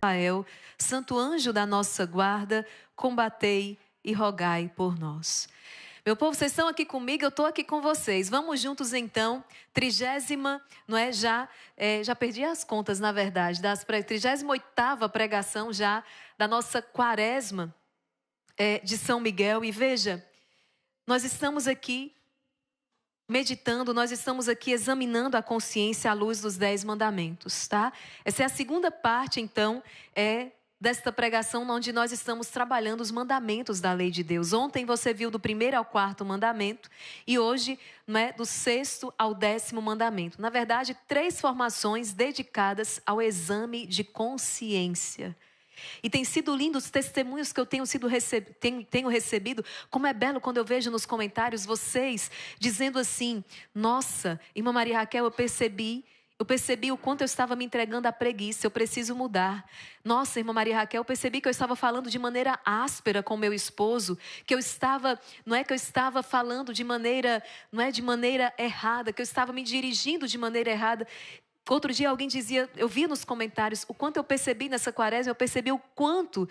Rafael, Santo anjo da nossa guarda, combatei e rogai por nós. Meu povo, vocês estão aqui comigo, eu estou aqui com vocês. Vamos juntos então, 30ª, não é? Já perdi as contas, na verdade, 38ª pregação já da nossa quaresma de São Miguel. E veja, nós estamos aqui meditando, nós estamos aqui examinando a consciência à luz dos 10 mandamentos, tá? Essa é a segunda parte, então, desta pregação onde nós estamos trabalhando os mandamentos da lei de Deus. Ontem você viu do 1º ao 4º mandamento e hoje, do 6º ao 10º mandamento. Na verdade, 3 formações dedicadas ao exame de consciência. E tem sido lindo os testemunhos que eu tenho recebido. Como é belo quando eu vejo nos comentários vocês dizendo assim: nossa, irmã Maria Raquel, eu percebi o quanto eu estava me entregando à preguiça, eu preciso mudar. Nossa, irmã Maria Raquel, eu percebi que eu estava falando de maneira áspera com meu esposo, que eu estava falando de maneira errada, que eu estava me dirigindo de maneira errada. Outro dia alguém dizia, eu vi nos comentários, o quanto eu percebi nessa quaresma, eu percebi o quanto,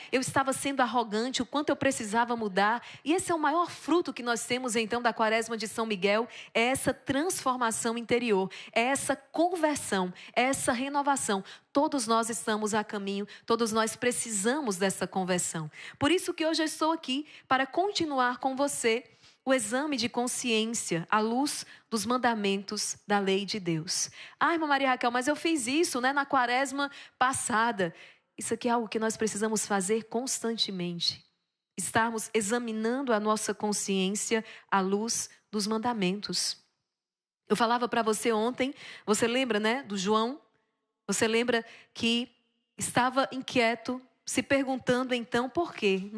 eu estava sendo arrogante, o quanto eu precisava mudar. E esse é o maior fruto que nós temos então da quaresma de São Miguel, é essa transformação interior, é essa conversão, é essa renovação. Todos nós estamos a caminho, todos nós precisamos dessa conversão. Por isso que hoje eu estou aqui para continuar com você o exame de consciência à luz dos mandamentos da lei de Deus. Ah, irmã Maria Raquel, mas eu fiz isso, na quaresma passada. Isso aqui é algo que nós precisamos fazer constantemente. Estarmos examinando a nossa consciência à luz dos mandamentos. Eu falava para você ontem, você lembra, do João? Você lembra que estava inquieto, se perguntando então por quê,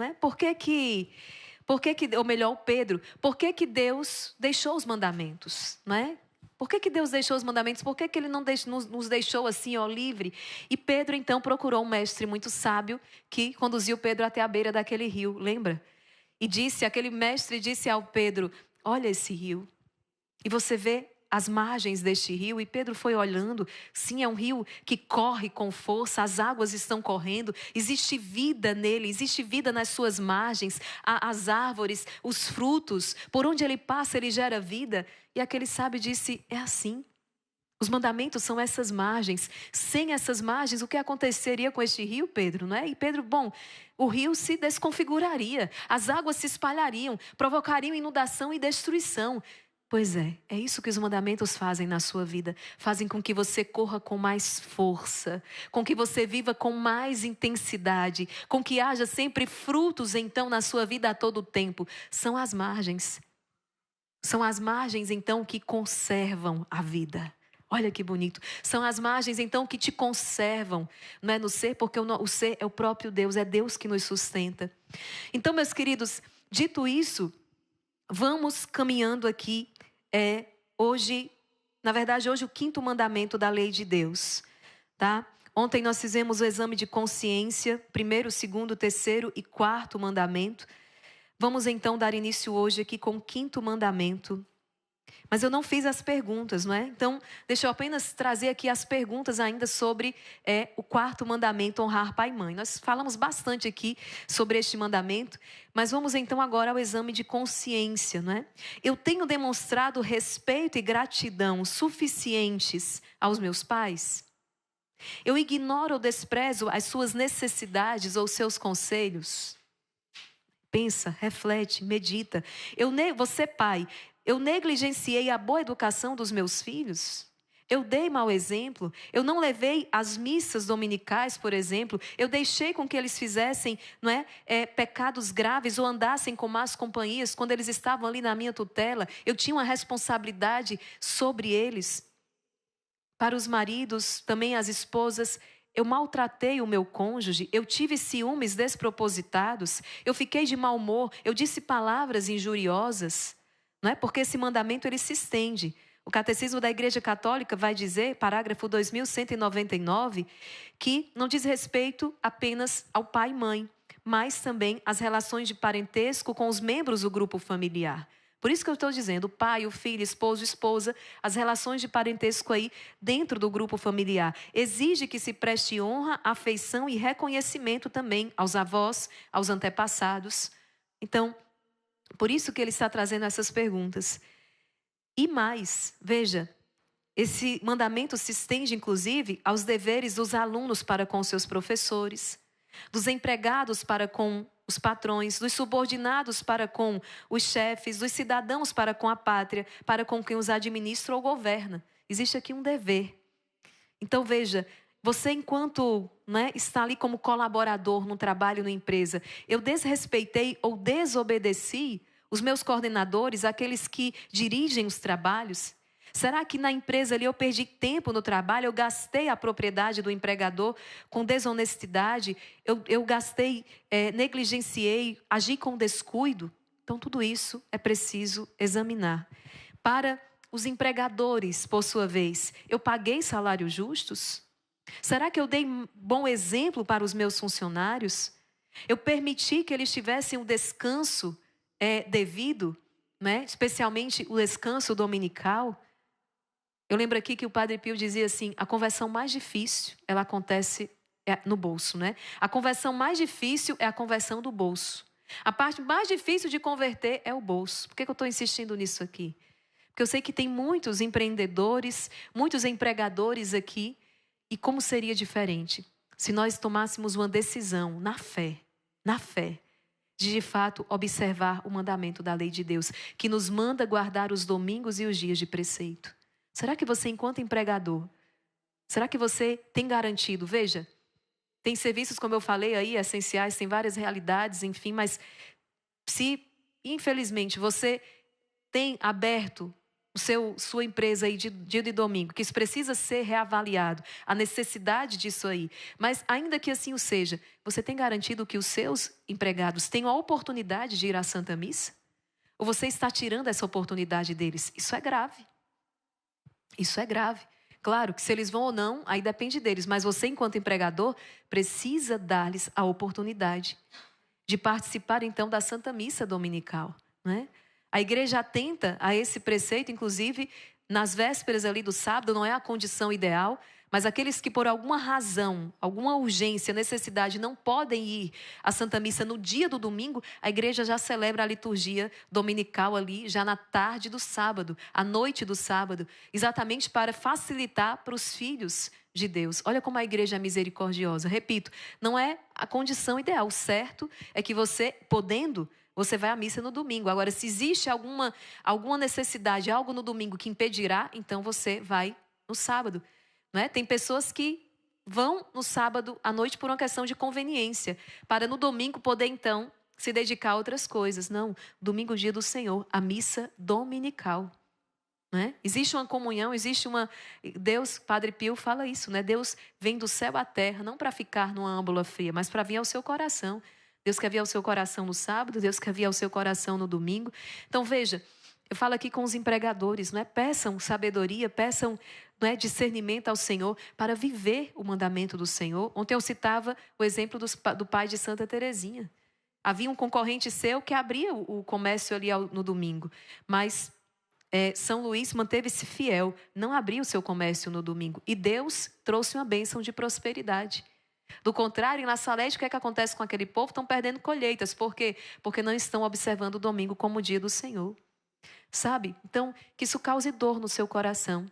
ou melhor, o Pedro, por que Deus deixou os mandamentos, Por que Deus deixou os mandamentos? Por que Ele não nos deixou assim, livre? E Pedro então procurou um mestre muito sábio que conduziu Pedro até a beira daquele rio, lembra? E aquele mestre disse ao Pedro, olha esse rio. E você vê as margens deste rio, e Pedro foi olhando, sim, é um rio que corre com força, as águas estão correndo, existe vida nele, existe vida nas suas margens, as árvores, os frutos, por onde ele passa ele gera vida. E aquele sábio disse, é assim, os mandamentos são essas margens, sem essas margens o que aconteceria com este rio, Pedro, E Pedro, o rio se desconfiguraria, as águas se espalhariam, provocariam inundação e destruição. Pois é isso que os mandamentos fazem na sua vida. Fazem com que você corra com mais força, com que você viva com mais intensidade, com que haja sempre frutos então na sua vida a todo tempo. São as margens. São as margens então que conservam a vida. Olha que bonito. São as margens então que te conservam, no ser, porque o ser é o próprio Deus, é Deus que nos sustenta. Então, meus queridos, dito isso, vamos caminhando aqui, hoje o 5º mandamento da lei de Deus, tá? Ontem nós fizemos o exame de consciência, 1º, 2º, 3º e 4º mandamento. Vamos então dar início hoje aqui com o 5º mandamento. Mas eu não fiz as perguntas, Então, deixa eu apenas trazer aqui as perguntas ainda sobre o 4º mandamento, honrar pai e mãe. Nós falamos bastante aqui sobre este mandamento, mas vamos então agora ao exame de consciência, Eu tenho demonstrado respeito e gratidão suficientes aos meus pais? Eu ignoro ou desprezo as suas necessidades ou seus conselhos? Pensa, reflete, medita. Você, pai, eu negligenciei a boa educação dos meus filhos? Eu dei mau exemplo? Eu não levei as missas dominicais, por exemplo? Eu deixei com que eles fizessem pecados graves ou andassem com más companhias quando eles estavam ali na minha tutela? Eu tinha uma responsabilidade sobre eles. Para os maridos, também as esposas, eu maltratei o meu cônjuge, eu tive ciúmes despropositados, eu fiquei de mau humor, eu disse palavras injuriosas. Porque esse mandamento ele se estende. O Catecismo da Igreja Católica vai dizer, parágrafo 2199, que não diz respeito apenas ao pai e mãe, mas também às relações de parentesco com os membros do grupo familiar. Por isso que eu estou dizendo, o pai, o filho, esposo, esposa, as relações de parentesco aí dentro do grupo familiar. Exige que se preste honra, afeição e reconhecimento também aos avós, aos antepassados. Então, por isso que ele está trazendo essas perguntas. E mais, veja, esse mandamento se estende, inclusive, aos deveres dos alunos para com seus professores, dos empregados para com os patrões, dos subordinados para com os chefes, dos cidadãos para com a pátria, para com quem os administra ou governa. Existe aqui um dever. Então, veja, você enquanto está ali como colaborador no trabalho, na empresa, eu desrespeitei ou desobedeci os meus coordenadores, aqueles que dirigem os trabalhos? Será que na empresa ali eu perdi tempo no trabalho, eu gastei a propriedade do empregador com desonestidade, eu gastei, negligenciei, agi com descuido? Então tudo isso é preciso examinar. Para os empregadores, por sua vez, eu paguei salários justos? Será que eu dei bom exemplo para os meus funcionários? Eu permiti que eles tivessem um descanso devido, especialmente o descanso dominical? Eu lembro aqui que o Padre Pio dizia assim, a conversão mais difícil, ela acontece no bolso, A conversão mais difícil é a conversão do bolso. A parte mais difícil de converter é o bolso. Por que eu estou insistindo nisso aqui? Porque eu sei que tem muitos empreendedores, muitos empregadores aqui, e como seria diferente se nós tomássemos uma decisão na fé, de fato observar o mandamento da lei de Deus, que nos manda guardar os domingos e os dias de preceito. Será que você, enquanto empregador, será que você tem garantido? Veja, tem serviços, como eu falei aí, essenciais, tem várias realidades, enfim, mas se, infelizmente, você tem aberto sua empresa aí de dia de domingo, que isso precisa ser reavaliado, a necessidade disso aí, mas ainda que assim o seja, você tem garantido que os seus empregados tenham a oportunidade de ir à Santa Missa? Ou você está tirando essa oportunidade deles? Isso é grave. Isso é grave. Claro que se eles vão ou não, aí depende deles. Mas você, enquanto empregador, precisa dar-lhes a oportunidade de participar, então, da Santa Missa Dominical. A igreja atenta a esse preceito, inclusive, nas vésperas ali do sábado, não é a condição ideal, mas aqueles que por alguma razão, alguma urgência, necessidade, não podem ir à Santa Missa no dia do domingo, a igreja já celebra a liturgia dominical ali, já na tarde do sábado, à noite do sábado, exatamente para facilitar para os filhos de Deus. Olha como a igreja é misericordiosa. Repito, não é a condição ideal. O certo é que você, podendo, você vai à missa no domingo. Agora, se existe alguma necessidade, algo no domingo que impedirá, então você vai no sábado. Tem pessoas que vão no sábado à noite por uma questão de conveniência, para no domingo poder então se dedicar a outras coisas. Não, domingo é o dia do Senhor, a missa dominical. Existe uma comunhão, existe uma... Deus, Padre Pio fala isso, Deus vem do céu à terra, não para ficar numa âmbula fria, mas para vir ao seu coração. Deus quer vir ao seu coração no sábado, Deus quer vir ao seu coração no domingo. Então veja, eu falo aqui com os empregadores, peçam sabedoria, peçam discernimento ao Senhor para viver o mandamento do Senhor. Ontem eu citava o exemplo do pai de Santa Teresinha. Havia um concorrente seu que abria o comércio ali no domingo, mas São Luís manteve-se fiel, não abriu o seu comércio no domingo. E Deus trouxe uma bênção de prosperidade. Do contrário, em La Salete, o que é que acontece com aquele povo? Estão perdendo colheitas. Por quê? Porque não estão observando o domingo como o dia do Senhor. Sabe? Então, que isso cause dor no seu coração.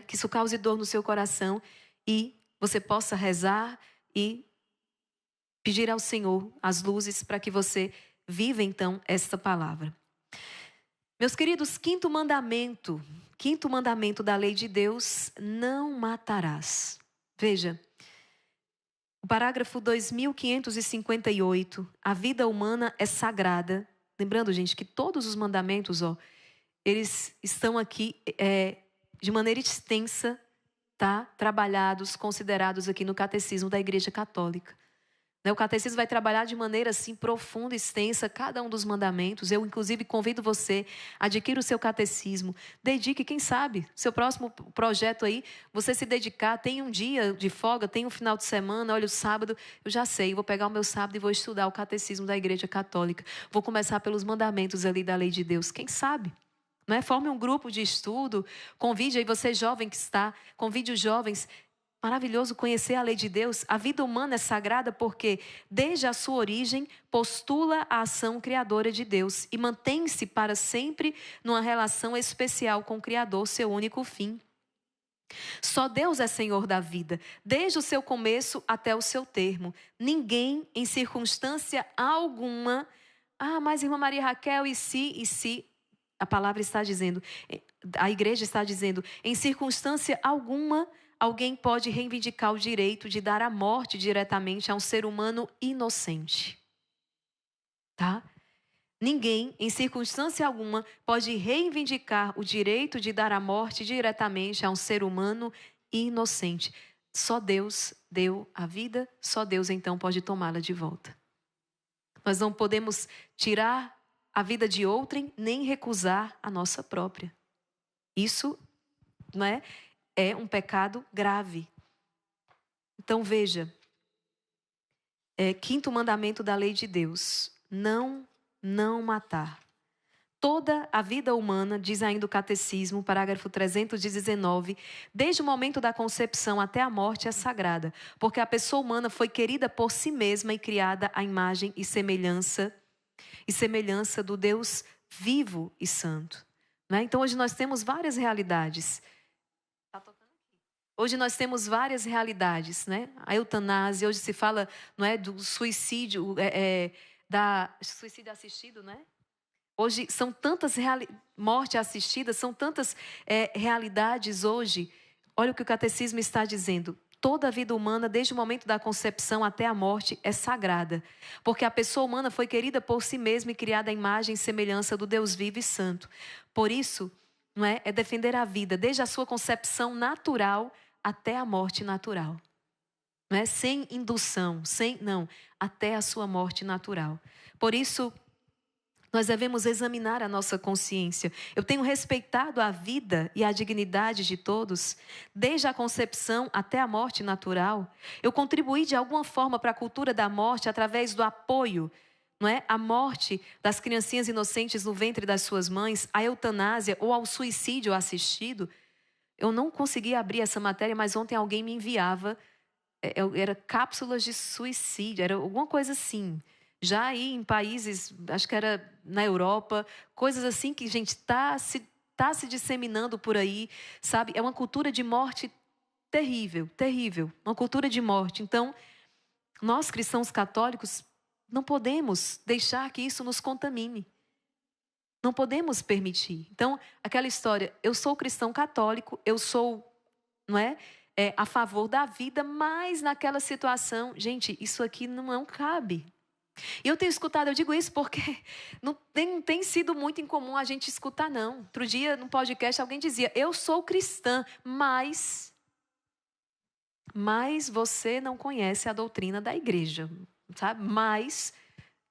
Que isso cause dor no seu coração e você possa rezar e pedir ao Senhor as luzes para que você viva então esta palavra. Meus queridos, quinto mandamento da lei de Deus, não matarás. Veja, o parágrafo 2558, a vida humana é sagrada. Lembrando, gente, que todos os mandamentos, eles estão aqui de maneira extensa, trabalhados, considerados aqui no Catecismo da Igreja Católica. O catecismo vai trabalhar de maneira assim profunda, extensa, cada um dos mandamentos. Eu, inclusive, convido você, adquira o seu catecismo, dedique, quem sabe, seu próximo projeto aí, você se dedicar, tem um dia de folga, tem um final de semana, olha, o sábado, eu já sei, vou pegar o meu sábado e vou estudar o catecismo da Igreja Católica. Vou começar pelos mandamentos ali da lei de Deus, quem sabe? Forme um grupo de estudo, convide aí você jovem que está, convide os jovens. Maravilhoso conhecer a lei de Deus. A vida humana é sagrada porque, desde a sua origem, postula a ação criadora de Deus e mantém-se para sempre numa relação especial com o Criador, seu único fim. Só Deus é Senhor da vida, desde o seu começo até o seu termo. Ninguém, em circunstância alguma... mas irmã Maria Raquel, e se... A palavra está dizendo, a igreja está dizendo, em circunstância alguma, alguém pode reivindicar o direito de dar a morte diretamente a um ser humano inocente. Tá? Ninguém, em circunstância alguma, pode reivindicar o direito de dar a morte diretamente a um ser humano inocente. Só Deus deu a vida, só Deus então pode tomá-la de volta. Nós não podemos tirar a vida de outrem, nem recusar a nossa própria. Isso, é um pecado grave. Então veja, quinto mandamento da lei de Deus, não matar. Toda a vida humana, diz ainda o Catecismo, parágrafo 319, desde o momento da concepção até a morte é sagrada, porque a pessoa humana foi querida por si mesma e criada à imagem e semelhança do Deus vivo e santo. Então hoje nós temos várias realidades. Hoje nós temos várias realidades, A eutanásia, hoje se fala, do suicídio, da suicídio assistido, Hoje são tantas morte assistida, são tantas realidades hoje. Olha o que o catecismo está dizendo. Toda a vida humana, desde o momento da concepção até a morte, é sagrada. Porque a pessoa humana foi querida por si mesma e criada à imagem e semelhança do Deus vivo e santo. Por isso, é defender a vida, desde a sua concepção natural até a morte natural. Sem indução, até a sua morte natural. Por isso, nós devemos examinar a nossa consciência. Eu tenho respeitado a vida e a dignidade de todos, desde a concepção até a morte natural. Eu contribuí de alguma forma para a cultura da morte através do apoio, à morte das criancinhas inocentes no ventre das suas mães, à eutanásia ou ao suicídio assistido. Eu não consegui abrir essa matéria, mas ontem alguém me enviava, era cápsulas de suicídio, era alguma coisa assim. Já aí em países, acho que era na Europa, coisas assim que, gente, está se disseminando por aí, sabe? É uma cultura de morte terrível, terrível. Uma cultura de morte. Então, nós cristãos católicos não podemos deixar que isso nos contamine. Não podemos permitir. Então, aquela história, eu sou cristão católico, eu sou, a favor da vida, mas naquela situação, gente, isso aqui não cabe. E eu tenho escutado, eu digo isso porque não tem sido muito incomum a gente escutar, não. Outro dia, num podcast, alguém dizia, eu sou cristã, mas você não conhece a doutrina da igreja, sabe? Mas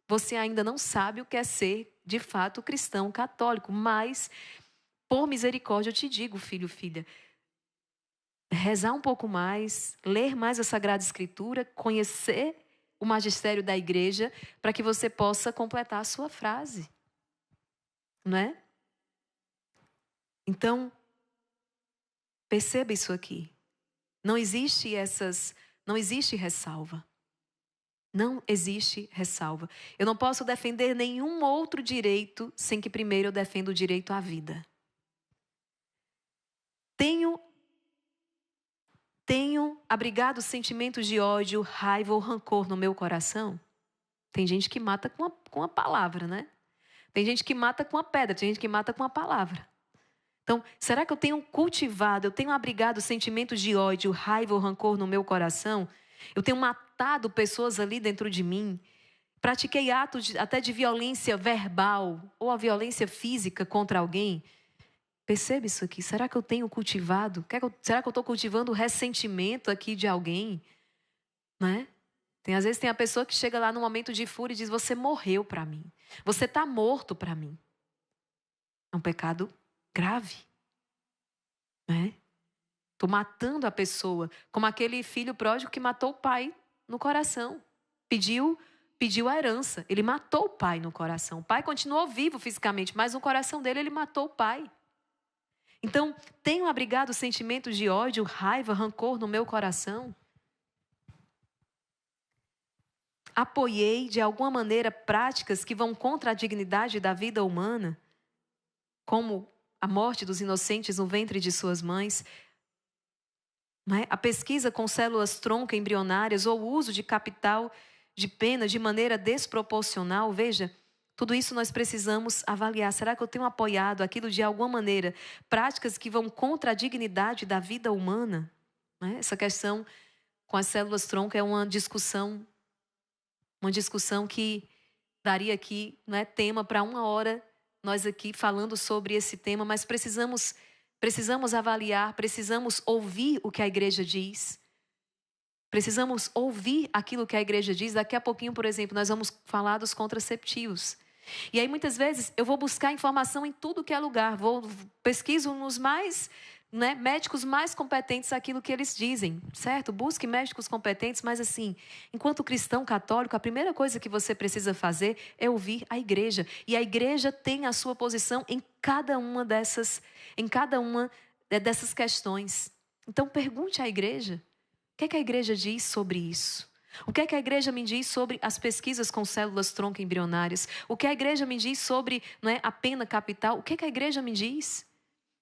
você ainda não sabe o que é ser, de fato, cristão católico. Mas, por misericórdia, eu te digo, filho, filha, rezar um pouco mais, ler mais a Sagrada Escritura, conhecer o magistério da igreja, para que você possa completar a sua frase. Então, perceba isso aqui. Não existe ressalva. Não existe ressalva. Eu não posso defender nenhum outro direito sem que primeiro eu defenda o direito à vida. Tenho abrigado sentimentos de ódio, raiva ou rancor no meu coração? Tem gente que mata com a palavra, Tem gente que mata com a pedra, tem gente que mata com a palavra. Então, será que eu tenho abrigado sentimentos de ódio, raiva ou rancor no meu coração? Eu tenho matado pessoas ali dentro de mim? Pratiquei atos até de violência verbal ou a violência física contra alguém? Percebe isso aqui? Será que eu tenho cultivado? Será que eu estou cultivando o ressentimento aqui de alguém? Às vezes tem a pessoa que chega lá no momento de fúria e diz: você morreu para mim. Você está morto para mim. É um pecado grave. Né? Estou matando a pessoa. Como aquele filho pródigo que matou o pai no coração. Pediu a herança. Ele matou o pai no coração. O pai continuou vivo fisicamente, mas no coração dele ele matou o pai. Então, tenho abrigado sentimentos de ódio, raiva, rancor no meu coração? Apoiei, de alguma maneira, práticas que vão contra a dignidade da vida humana, como a morte dos inocentes no ventre de suas mães, a pesquisa com células tronco embrionárias ou o uso de capital de pena de maneira desproporcional. Veja, tudo isso nós precisamos avaliar. Será que eu tenho apoiado aquilo de alguma maneira? Práticas que vão contra a dignidade da vida humana? Essa questão com as células tronco é uma discussão que daria aqui tema para 1 hora, nós aqui falando sobre esse tema, mas precisamos avaliar, precisamos ouvir o que a igreja diz. Precisamos ouvir aquilo que a igreja diz. Daqui a pouquinho, por exemplo, nós vamos falar dos contraceptivos. E aí, muitas vezes, eu vou buscar informação em tudo que é lugar. Pesquiso nos médicos mais competentes aquilo que eles dizem, certo? Busque médicos competentes, mas assim, enquanto cristão católico, a primeira coisa que você precisa fazer é ouvir a igreja. E a igreja tem a sua posição em cada uma dessas questões. Então, pergunte à igreja. O que é que a igreja diz sobre isso? O que é que a igreja me diz sobre as pesquisas com células tronco embrionárias? O que a igreja me diz sobre a pena capital? O que é que a igreja me diz?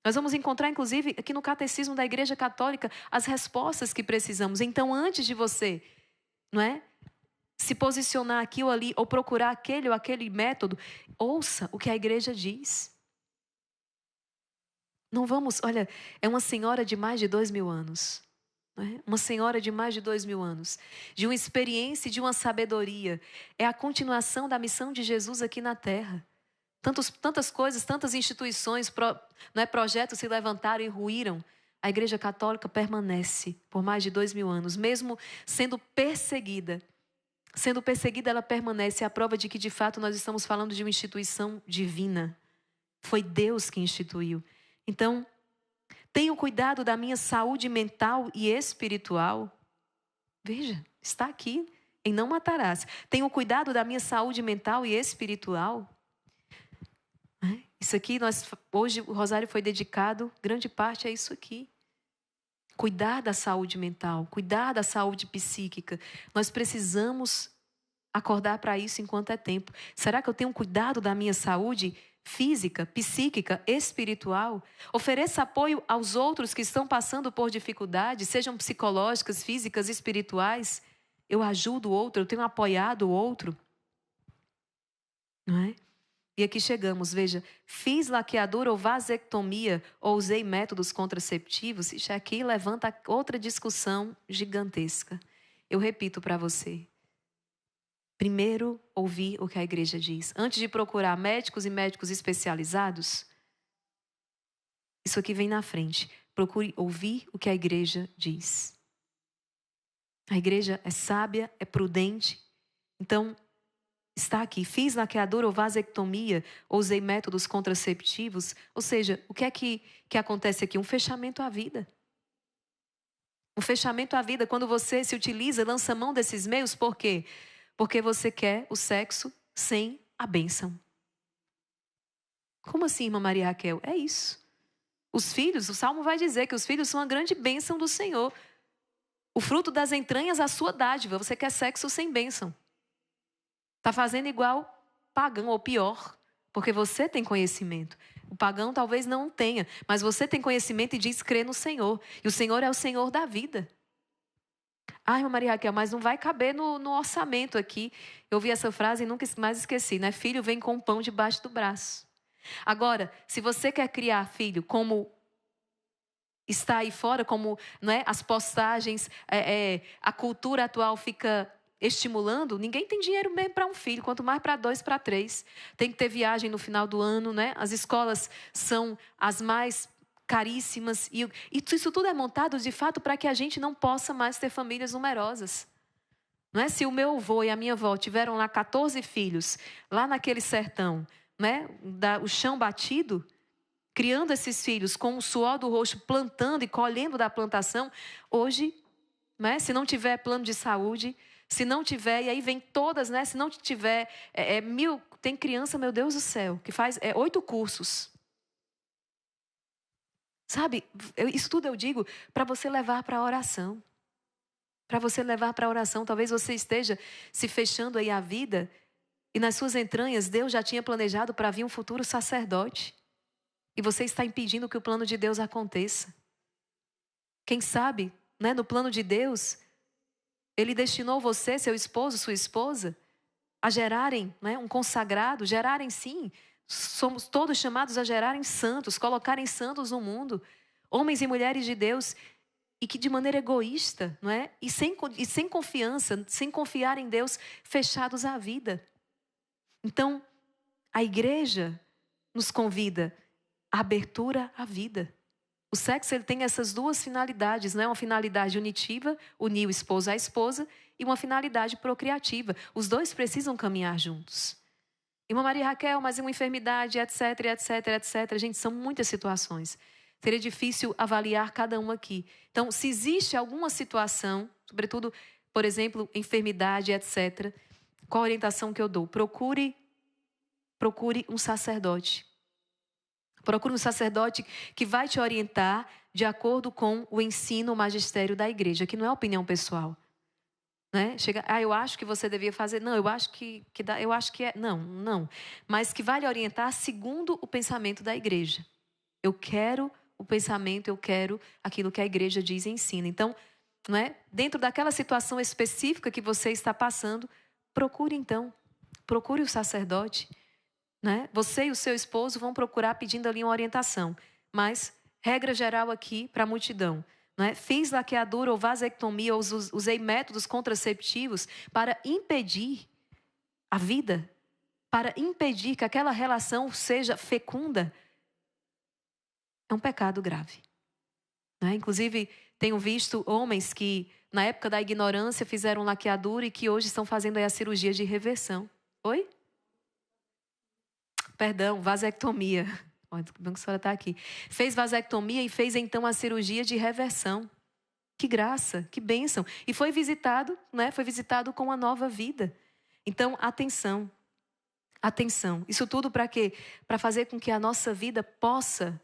Nós vamos encontrar, inclusive, aqui no Catecismo da Igreja Católica, as respostas que precisamos. Então, antes de você se posicionar aqui ou ali, ou procurar aquele ou aquele método, ouça o que a igreja diz. Não vamos, olha, é uma senhora de mais de 2.000 anos. Uma senhora de mais de 2.000 anos, de uma experiência e de uma sabedoria. É a continuação da missão de Jesus aqui na terra. Tantas coisas, tantas instituições, projetos se levantaram e ruíram. A Igreja Católica permanece por mais de 2.000 anos, mesmo sendo perseguida. Sendo perseguida, ela permanece. É a prova de que, de fato, nós estamos falando de uma instituição divina. Foi Deus que instituiu. Então, tenho cuidado da minha saúde mental e espiritual. Veja, está aqui, em não matarás. Tenho cuidado da minha saúde mental e espiritual. Isso aqui, hoje o Rosário foi dedicado, grande parte é isso aqui. Cuidar da saúde mental, cuidar da saúde psíquica. Nós precisamos acordar para isso enquanto é tempo. Será que eu tenho cuidado da minha saúde física, psíquica, espiritual? Ofereça apoio aos outros que estão passando por dificuldades, sejam psicológicas, físicas, espirituais. Eu ajudo o outro, eu tenho apoiado o outro. Não é? E aqui chegamos, veja, fiz laqueadura ou vasectomia ou usei métodos contraceptivos. Isso aqui levanta outra discussão gigantesca. Eu repito para você. Primeiro, ouvir o que a igreja diz. Antes de procurar médicos e médicos especializados, isso aqui vem na frente. Procure ouvir o que a igreja diz. A igreja é sábia, é prudente. Então, está aqui. Fiz laqueadura ou vasectomia, ou usei métodos contraceptivos. Ou seja, o que é que acontece aqui? Um fechamento à vida. Um fechamento à vida quando você se utiliza, lança mão desses meios. Por quê? Porque você quer o sexo sem a bênção. Como assim, irmã Maria Raquel? É isso. Os filhos, o Salmo vai dizer que os filhos são uma grande bênção do Senhor. O fruto das entranhas, a sua dádiva. Você quer sexo sem bênção. Está fazendo igual pagão, ou pior. Porque você tem conhecimento. O pagão talvez não tenha. Mas você tem conhecimento e diz crer no Senhor. E o Senhor é o Senhor da vida. Ai, irmã Maria Raquel, mas não vai caber no orçamento aqui. Eu ouvi essa frase e nunca mais esqueci, né? Filho vem com pão debaixo do braço. Agora, se você quer criar filho como está aí fora, como as postagens, a cultura atual fica estimulando, ninguém tem dinheiro mesmo para um filho, quanto mais para 2, para 3. Tem que ter viagem no final do ano, As escolas são as mais caríssimas. E isso tudo é montado, de fato, para que a gente não possa mais ter famílias numerosas. Não é? Se o meu avô e a minha avó tiveram lá 14 filhos, lá naquele sertão, né? O chão batido, criando esses filhos com o suor do rosto, plantando e colhendo da plantação, hoje, né? Se não tiver plano de saúde, se não tiver, e aí vem todas, né? Se não tiver tem criança, meu Deus do céu, que faz 8 cursos. Sabe, isso tudo eu digo para você levar para a oração. Para você levar para a oração. Talvez você esteja se fechando aí a vida e nas suas entranhas Deus já tinha planejado para vir um futuro sacerdote. E você está impedindo que o plano de Deus aconteça. Quem sabe, né, no plano de Deus, Ele destinou você, seu esposo, sua esposa, a gerarem, né, um consagrado, gerarem sim. Somos todos chamados a gerarem santos, colocarem santos no mundo. Homens e mulheres de Deus. E que de maneira egoísta, não é? E sem confiança, sem confiar em Deus, fechados à vida. Então, a igreja nos convida à abertura à vida. O sexo ele tem essas duas finalidades, não é? Uma finalidade unitiva, unir o esposo à esposa, e uma finalidade procriativa. Os dois precisam caminhar juntos. Irmã Maria Raquel, mas uma enfermidade, etc, etc, etc. Gente, são muitas situações. Seria difícil avaliar cada um aqui. Então, se existe alguma situação, sobretudo, por exemplo, enfermidade, etc., qual a orientação que eu dou? Procure um sacerdote. Procure um sacerdote que vai te orientar de acordo com o ensino, o magistério da igreja, que não é opinião pessoal. Né? Chega, eu acho que você devia fazer. Não, eu acho que dá, eu acho que é. Não. Mas que vai lhe orientar segundo o pensamento da igreja. Eu quero o pensamento, eu quero aquilo que a igreja diz e ensina. Então, não é? Dentro daquela situação específica que você está passando, procure o sacerdote. Né? Você e o seu esposo vão procurar pedindo ali uma orientação. Mas, regra geral aqui para a multidão. Não é? Fiz laqueadura ou vasectomia, ou usei métodos contraceptivos para impedir a vida, para impedir que aquela relação seja fecunda. É um pecado grave. Né? Inclusive, tenho visto homens que, na época da ignorância, fizeram laqueadura e que hoje estão fazendo aí a cirurgia de reversão. Oi? Perdão, vasectomia. Olha, que bom que a senhora está aqui. Fez vasectomia e fez então a cirurgia de reversão. Que graça, que bênção. E foi visitado, né? Foi visitado com uma nova vida. Então, atenção. Atenção. Isso tudo para quê? Para fazer com que a nossa vida possa,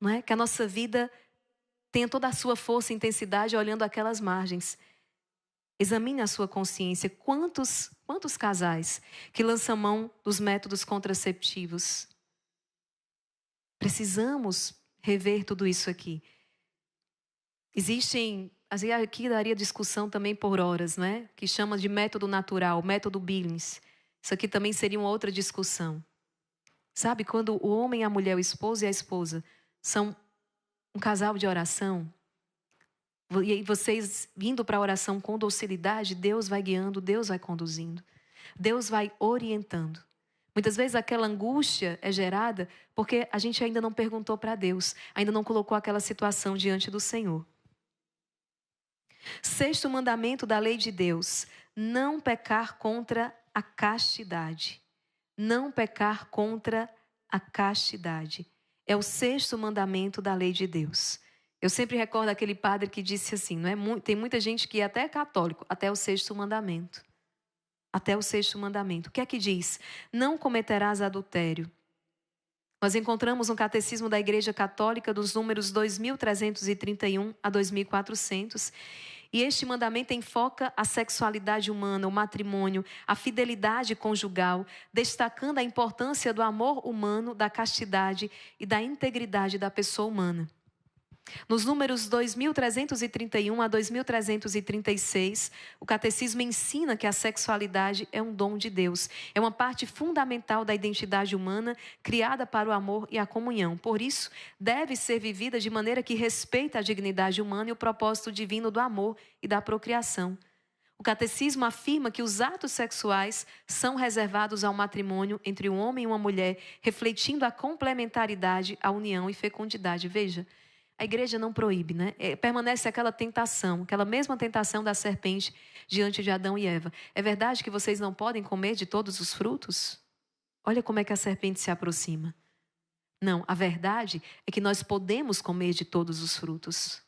não é? Que a nossa vida tenha toda a sua força e intensidade olhando aquelas margens. Examine a sua consciência. Quantos casais que lançam mão dos métodos contraceptivos? Precisamos rever tudo isso aqui. Existem, aqui daria discussão também por horas, né? Que chama de método natural, método Billings. Isso aqui também seria uma outra discussão. Sabe, quando o homem, a mulher, o esposo e a esposa são um casal de oração, e aí vocês indo para a oração com docilidade, Deus vai guiando, Deus vai conduzindo. Deus vai orientando. Muitas vezes aquela angústia é gerada porque a gente ainda não perguntou para Deus, ainda não colocou aquela situação diante do Senhor. 6º mandamento da lei de Deus: não pecar contra a castidade. Não pecar contra a castidade. É o 6º mandamento da lei de Deus. Eu sempre recordo aquele padre que disse assim, não é? Tem muita gente que é até católico, até o 6º mandamento. Até o 6º mandamento. O que é que diz? Não cometerás adultério. Nós encontramos no Catecismo da Igreja Católica dos números 2331 a 2400. E este mandamento enfoca a sexualidade humana, o matrimônio, a fidelidade conjugal, destacando a importância do amor humano, da castidade e da integridade da pessoa humana. Nos números 2331 a 2336, o catecismo ensina que a sexualidade é um dom de Deus. É uma parte fundamental da identidade humana, criada para o amor e a comunhão. Por isso, deve ser vivida de maneira que respeita a dignidade humana e o propósito divino do amor e da procriação. O catecismo afirma que os atos sexuais são reservados ao matrimônio entre um homem e uma mulher, refletindo a complementaridade, a união e fecundidade. Veja, A igreja não proíbe, né? Permanece aquela tentação, aquela mesma tentação da serpente diante de Adão e Eva. É verdade que vocês não podem comer de todos os frutos? Olha como é que a serpente se aproxima. Não, a verdade é que nós podemos comer de todos os frutos,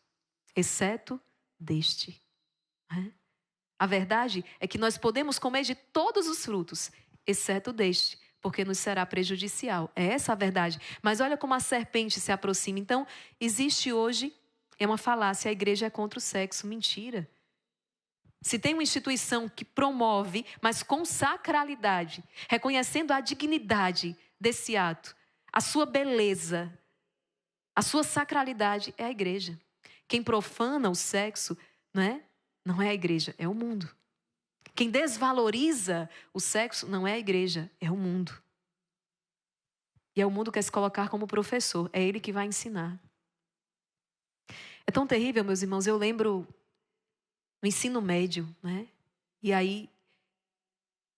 exceto deste. Né? A verdade é que nós podemos comer de todos os frutos, exceto deste, porque nos será prejudicial. É essa a verdade. Mas olha como a serpente se aproxima. Então, existe hoje, é uma falácia, a igreja é contra o sexo. Mentira. Se tem uma instituição que promove, mas com sacralidade, reconhecendo a dignidade desse ato, a sua beleza, a sua sacralidade, é a igreja. Quem profana o sexo, não é a igreja, é o mundo. Quem desvaloriza o sexo não é a igreja, é o mundo. E é o mundo que quer se colocar como professor, é ele que vai ensinar. É tão terrível, meus irmãos, eu lembro no ensino médio, né? E aí,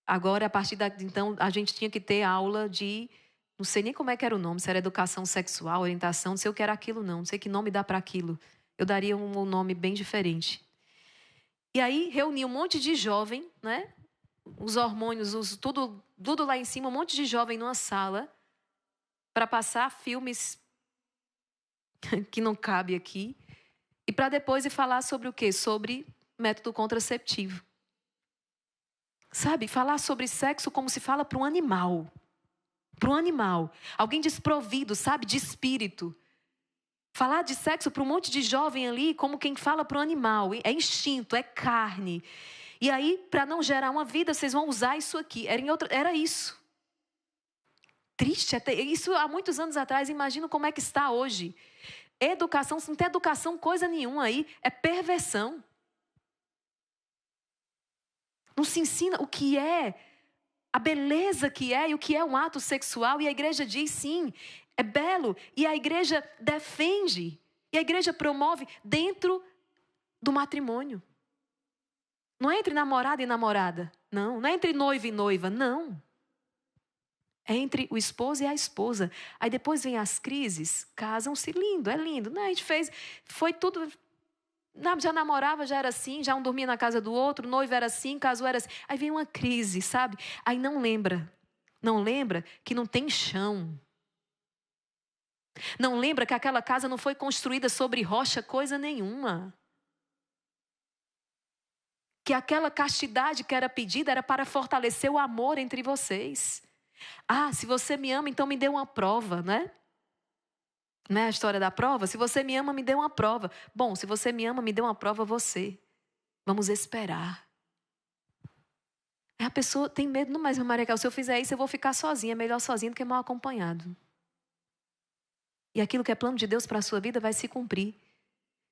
agora, a partir então, a gente tinha que ter aula de, não sei nem como é que era o nome, se era educação sexual, orientação, não sei o que era aquilo não sei que nome dá para aquilo. Eu daria um nome bem diferente. E aí, reuni um monte de jovem, né? Os hormônios, tudo lá em cima, um monte de jovem numa sala, para passar filmes que não cabe aqui, e para depois ir falar sobre o quê? Sobre método contraceptivo. Sabe, falar sobre sexo como se fala para um animal. Para um animal. Alguém desprovido, sabe, de espírito. Falar de sexo para um monte de jovem ali como quem fala para um animal. É instinto, é carne. E aí, para não gerar uma vida, vocês vão usar isso aqui. Era isso. Triste. Isso há muitos anos atrás. Imagina como é que está hoje. Educação, se não tem educação coisa nenhuma aí, é perversão. Não se ensina o que é, a beleza que é e o que é um ato sexual. E a igreja diz sim, é belo. E a igreja defende. E a igreja promove dentro do matrimônio. Não é entre namorado e namorada. Não é entre noivo e noiva. Não. É entre o esposo e a esposa. Aí depois vem as crises, casam-se, lindo, é lindo. Não, a gente foi tudo... Já namorava, já era assim, já um dormia na casa do outro, noivo era assim, casou era assim. Aí vem uma crise, sabe? Aí não lembra que não tem chão. Não lembra que aquela casa não foi construída sobre rocha coisa nenhuma. Que aquela castidade que era pedida era para fortalecer o amor entre vocês. Ah, se você me ama, então me dê uma prova, né? Não é a história da prova? Se você me ama, me dê uma prova. Bom, se você me ama, me dê uma prova você. Vamos esperar. Aí a pessoa tem medo, não, mas Maria, se eu fizer isso, eu vou ficar sozinha. É melhor sozinha do que mal acompanhado. E aquilo que é plano de Deus para a sua vida vai se cumprir.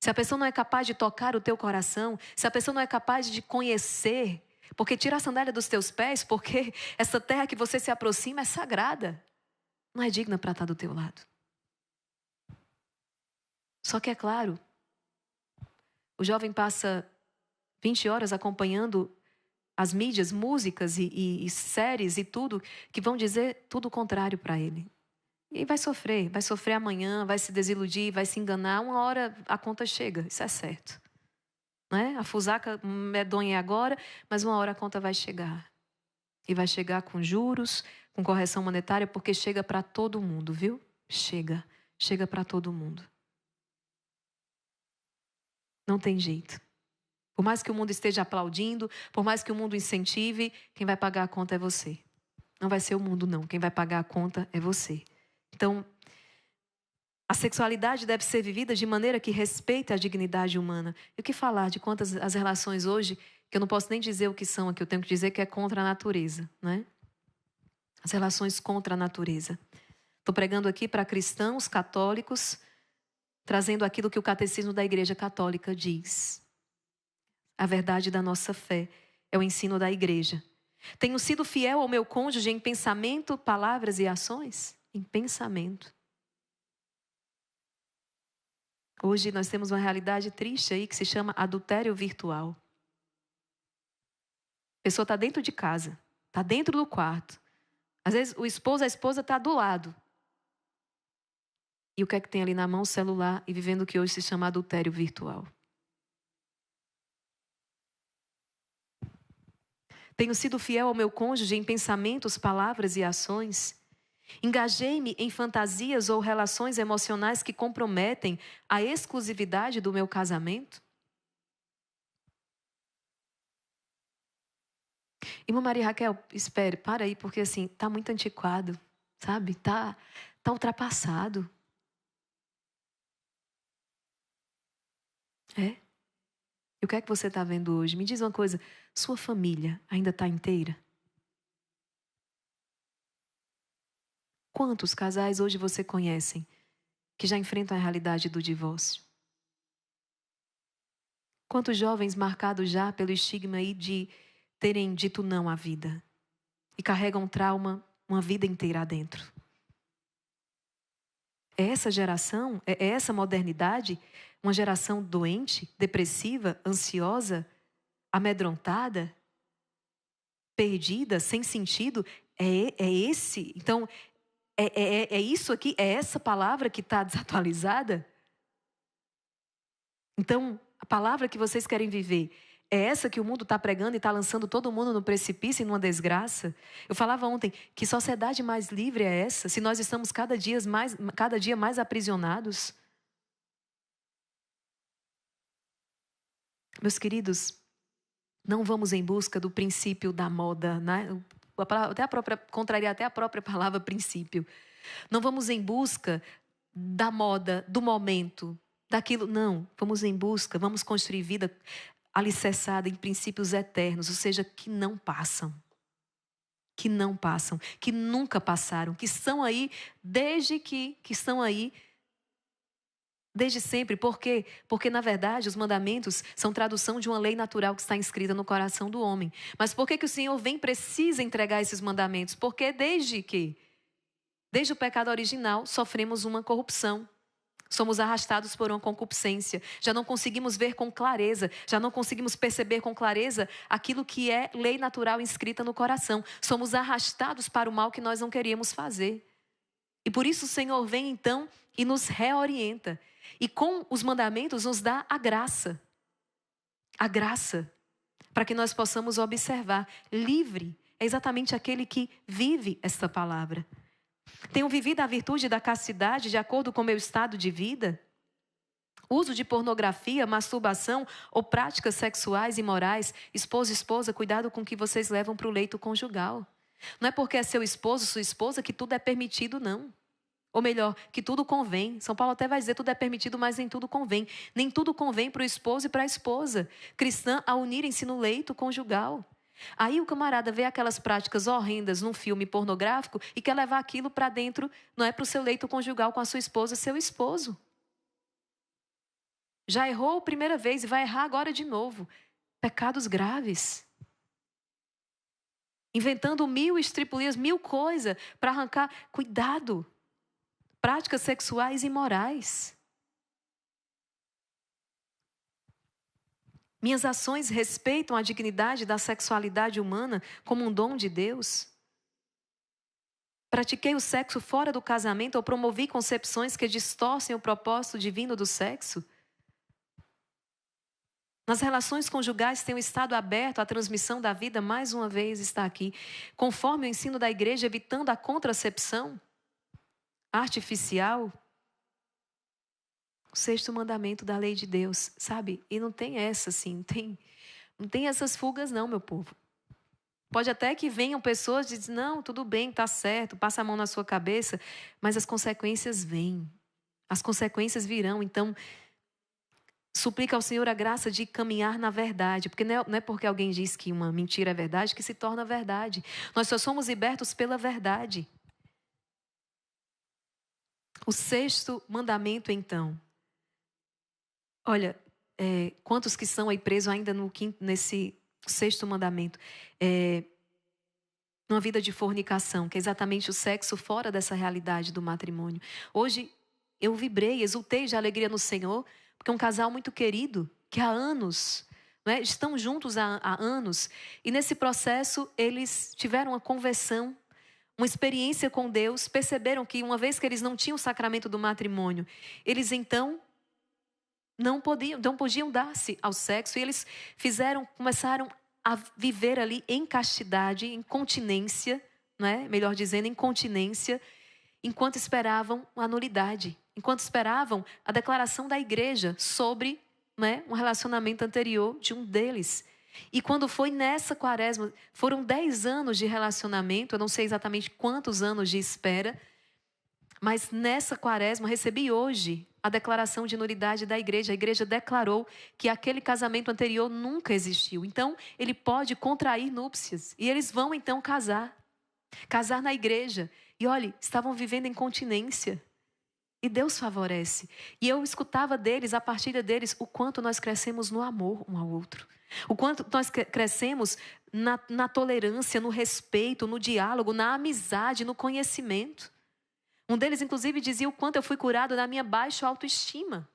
Se a pessoa não é capaz de tocar o teu coração, se a pessoa não é capaz de conhecer, porque tira a sandália dos teus pés, porque essa terra que você se aproxima é sagrada. Não é digna para estar do teu lado. Só que é claro, o jovem passa 20 horas acompanhando as mídias, músicas e séries e tudo, que vão dizer tudo o contrário para ele. E vai sofrer amanhã, vai se desiludir, vai se enganar. Uma hora a conta chega, isso é certo. Não é? A fusaca medonha é agora, mas uma hora a conta vai chegar. E vai chegar com juros, com correção monetária, porque chega para todo mundo, viu? Chega para todo mundo. Não tem jeito. Por mais que o mundo esteja aplaudindo, por mais que o mundo incentive, quem vai pagar a conta é você. Não vai ser o mundo, não. Quem vai pagar a conta é você. Então, a sexualidade deve ser vivida de maneira que respeite a dignidade humana. E o que falar de quantas as relações hoje, que eu não posso nem dizer o que são aqui, eu tenho que dizer que é contra a natureza, né? As relações contra a natureza. Estou pregando aqui para cristãos católicos, trazendo aquilo que o catecismo da Igreja Católica diz. A verdade da nossa fé é o ensino da igreja. Tenho sido fiel ao meu cônjuge em pensamento, palavras e ações? Em pensamento. Hoje nós temos uma realidade triste aí que se chama adultério virtual. A pessoa está dentro de casa, está dentro do quarto. Às vezes o esposo, a esposa está do lado. E o que é que tem ali na mão? O celular e vivendo o que hoje se chama adultério virtual. Tenho sido fiel ao meu cônjuge em pensamentos, palavras e ações? Engajei-me em fantasias ou relações emocionais que comprometem a exclusividade do meu casamento? Irmã Maria Raquel, espere, para aí, porque assim, tá muito antiquado, sabe? Tá ultrapassado. É? E o que é que você está vendo hoje? Me diz uma coisa, sua família ainda está inteira? Quantos casais hoje você conhecem que já enfrentam a realidade do divórcio? Quantos jovens marcados já pelo estigma aí de terem dito não à vida e carregam trauma uma vida inteira adentro? É essa geração, é essa modernidade, uma geração doente, depressiva, ansiosa, amedrontada, perdida, sem sentido? É esse? Então, é isso aqui? É essa palavra que está desatualizada? Então, a palavra que vocês querem viver é essa que o mundo está pregando e está lançando todo mundo no precipício e numa desgraça? Eu falava ontem, que sociedade mais livre é essa? Se nós estamos cada dia mais aprisionados? Meus queridos, não vamos em busca do princípio da moda, né? Contraria até a própria palavra princípio. Não vamos em busca da moda, do momento, daquilo. Não, vamos em busca, vamos construir vida alicerçada em princípios eternos, ou seja, que não passam. Que não passam, que nunca passaram, que estão aí que estão aí desde sempre. Por quê? Porque, na verdade, os mandamentos são tradução de uma lei natural que está inscrita no coração do homem. Mas por que o Senhor precisa entregar esses mandamentos? Porque desde o pecado original, sofremos uma corrupção. Somos arrastados por uma concupiscência. Já não conseguimos ver com clareza, já não conseguimos perceber com clareza aquilo que é lei natural inscrita no coração. Somos arrastados para o mal que nós não queríamos fazer. E por isso o Senhor vem então e nos reorienta. E com os mandamentos nos dá a graça. A graça. Para que nós possamos observar. Livre é exatamente aquele que vive esta palavra. Tenho vivido a virtude da castidade de acordo com o meu estado de vida? Uso de pornografia, masturbação ou práticas sexuais imorais? Esposo e esposa, cuidado com o que vocês levam para o leito conjugal. Não é porque é seu esposo, sua esposa, que tudo é permitido, não. Ou melhor, que tudo convém. São Paulo até vai dizer, tudo é permitido, mas nem tudo convém. Nem tudo convém para o esposo e para a esposa cristã a unirem-se no leito conjugal. Aí o camarada vê aquelas práticas horrendas num filme pornográfico e quer levar aquilo para dentro, não é para o seu leito conjugal com a sua esposa, seu esposo. Já errou a primeira vez e vai errar agora de novo. Pecados graves. Inventando 1000 estripulias, 1000 coisas para arrancar. Cuidado. Práticas sexuais imorais. Minhas ações respeitam a dignidade da sexualidade humana como um dom de Deus? Pratiquei o sexo fora do casamento ou promovi concepções que distorcem o propósito divino do sexo? Nas relações conjugais tenho estado aberto à transmissão da vida, mais uma vez está aqui, conforme o ensino da igreja, evitando a contracepção artificial? O 6º mandamento da lei de Deus, sabe? E não tem essa, assim, não tem essas fugas não, meu povo. Pode até que venham pessoas e dizem, não, tudo bem, tá certo, passa a mão na sua cabeça, mas as consequências vêm. As consequências virão, então, suplica ao Senhor a graça de caminhar na verdade, porque não é porque alguém diz que uma mentira é verdade que se torna verdade. Nós só somos libertos pela verdade. O 6º mandamento, então. Olha, quantos que estão aí presos ainda nesse 6º mandamento? Numa vida de fornicação, que é exatamente o sexo fora dessa realidade do matrimônio. Hoje eu vibrei, exultei de alegria no Senhor, porque é um casal muito querido, que há anos, né, estão juntos há anos, e nesse processo eles tiveram uma conversão, uma experiência com Deus, perceberam que uma vez que eles não tinham o sacramento do matrimônio, eles então não podiam dar-se ao sexo, e eles começaram a viver ali em castidade, em continência, não é? Melhor dizendo, em continência, enquanto esperavam a nulidade, enquanto esperavam a declaração da igreja sobre, não é, um relacionamento anterior de um deles. E quando foi nessa quaresma, foram 10 anos de relacionamento, eu não sei exatamente quantos anos de espera, mas nessa quaresma recebi hoje a declaração de nulidade da igreja. A igreja declarou que aquele casamento anterior nunca existiu. Então, ele pode contrair núpcias. E eles vão então casar na igreja. E olhe, estavam vivendo em continência. E Deus favorece. E eu escutava deles, a partilha deles, o quanto nós crescemos no amor um ao outro. O quanto nós crescemos na tolerância, no respeito, no diálogo, na amizade, no conhecimento. Um deles, inclusive, dizia o quanto eu fui curado da minha baixa autoestima.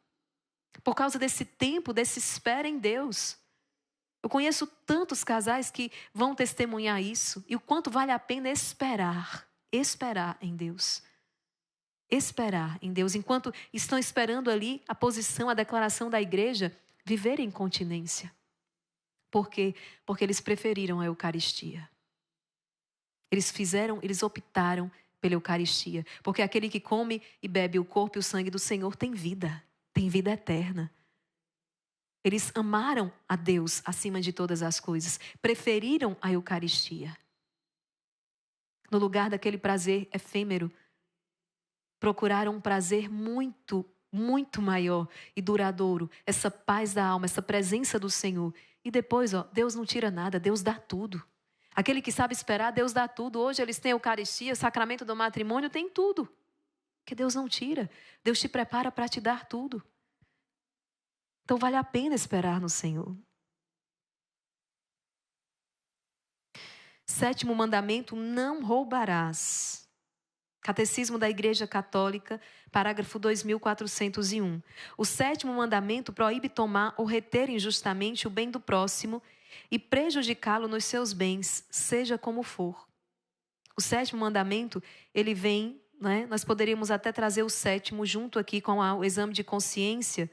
Por causa desse tempo, desse espera em Deus. Eu conheço tantos casais que vão testemunhar isso. E o quanto vale a pena esperar em Deus. Esperar em Deus. Enquanto estão esperando ali a posição, a declaração da igreja, viver em continência. Por quê? Porque eles preferiram a Eucaristia. Eles optaram pela Eucaristia. Porque aquele que come e bebe o corpo e o sangue do Senhor tem vida eterna. Eles amaram a Deus acima de todas as coisas. Preferiram a Eucaristia. No lugar daquele prazer efêmero, procuraram um prazer muito, muito maior e duradouro. Essa paz da alma, essa presença do Senhor. E depois, Deus não tira nada, Deus dá tudo. Aquele que sabe esperar, Deus dá tudo. Hoje eles têm a Eucaristia, sacramento do matrimônio, tem tudo. Que Deus não tira. Deus te prepara para te dar tudo. Então vale a pena esperar no Senhor. 7º mandamento, não roubarás. Catecismo da Igreja Católica, parágrafo 2401. O 7º mandamento proíbe tomar ou reter injustamente o bem do próximo e prejudicá-lo nos seus bens, seja como for. O 7º mandamento, ele vem, né? Nós poderíamos até trazer o 7º junto aqui com o exame de consciência.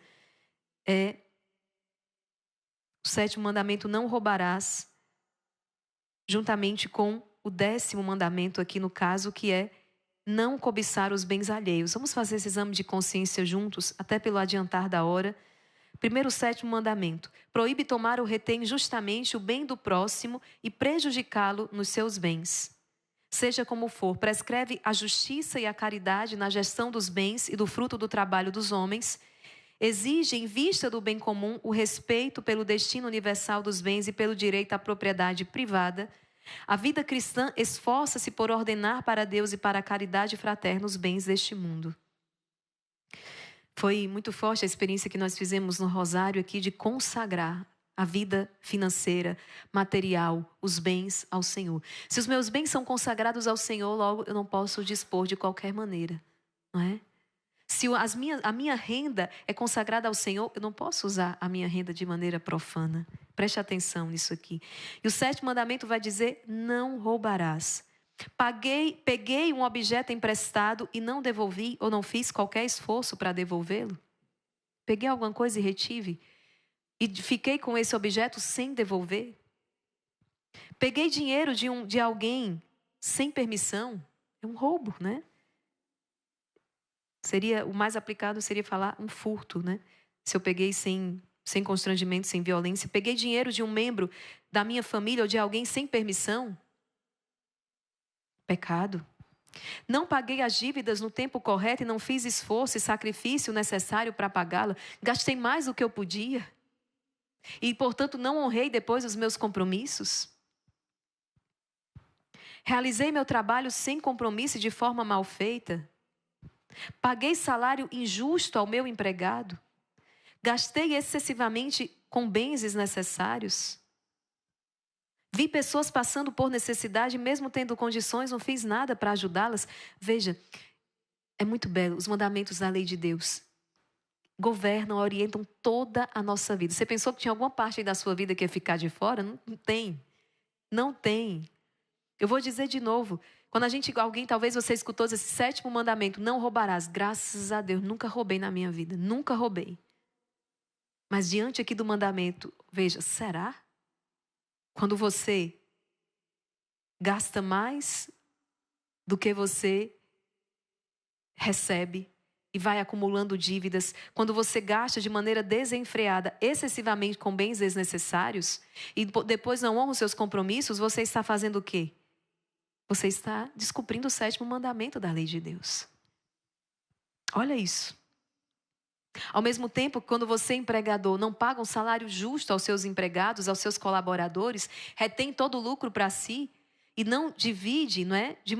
O 7º mandamento, não roubarás, juntamente com o 10º mandamento aqui no caso, que é não cobiçar os bens alheios. Vamos fazer esse exame de consciência juntos, até pelo adiantar da hora. Primeiro, o 7º mandamento. Proíbe tomar ou reter injustamente o bem do próximo e prejudicá-lo nos seus bens. Seja como for, prescreve a justiça e a caridade na gestão dos bens e do fruto do trabalho dos homens. Exige, em vista do bem comum, o respeito pelo destino universal dos bens e pelo direito à propriedade privada. A vida cristã esforça-se por ordenar para Deus e para a caridade fraterna os bens deste mundo. Foi muito forte a experiência que nós fizemos no Rosário aqui de consagrar a vida financeira, material, os bens ao Senhor. Se os meus bens são consagrados ao Senhor, logo eu não posso dispor de qualquer maneira, não é? Se a minha renda é consagrada ao Senhor, eu não posso usar a minha renda de maneira profana. Preste atenção nisso aqui. E o 7º mandamento vai dizer, não roubarás. Peguei um objeto emprestado e não devolvi ou não fiz qualquer esforço para devolvê-lo. Peguei alguma coisa e retive e fiquei com esse objeto sem devolver. Peguei dinheiro de alguém sem permissão. É um roubo, né? O mais aplicado seria falar um furto, né? Se eu peguei sem constrangimento, sem violência. Peguei dinheiro de um membro da minha família ou de alguém sem permissão. Pecado. Não paguei as dívidas no tempo correto e não fiz esforço e sacrifício necessário para pagá-la. Gastei mais do que eu podia. E, portanto, não honrei depois os meus compromissos. Realizei meu trabalho sem compromisso e de forma mal feita. Paguei salário injusto ao meu empregado. Gastei excessivamente com bens desnecessários. Vi pessoas passando por necessidade, mesmo tendo condições, não fiz nada para ajudá-las. Veja, é muito belo, os mandamentos da lei de Deus governam, orientam toda a nossa vida. Você pensou que tinha alguma parte aí da sua vida que ia ficar de fora? Não tem. Não tem. Eu vou dizer de novo, Quando alguém, talvez você escutou esse sétimo mandamento, não roubarás. Graças a Deus, nunca roubei na minha vida, nunca roubei. Mas diante aqui do mandamento, veja, será? Quando você gasta mais do que você recebe e vai acumulando dívidas, quando você gasta de maneira desenfreada, excessivamente com bens desnecessários, e depois não honra os seus compromissos, você está fazendo o quê? Você está descumprindo o sétimo mandamento da lei de Deus. Olha isso. Ao mesmo tempo, quando você, empregador, não paga um salário justo aos seus empregados, aos seus colaboradores, retém todo o lucro para si e não divide, não é? De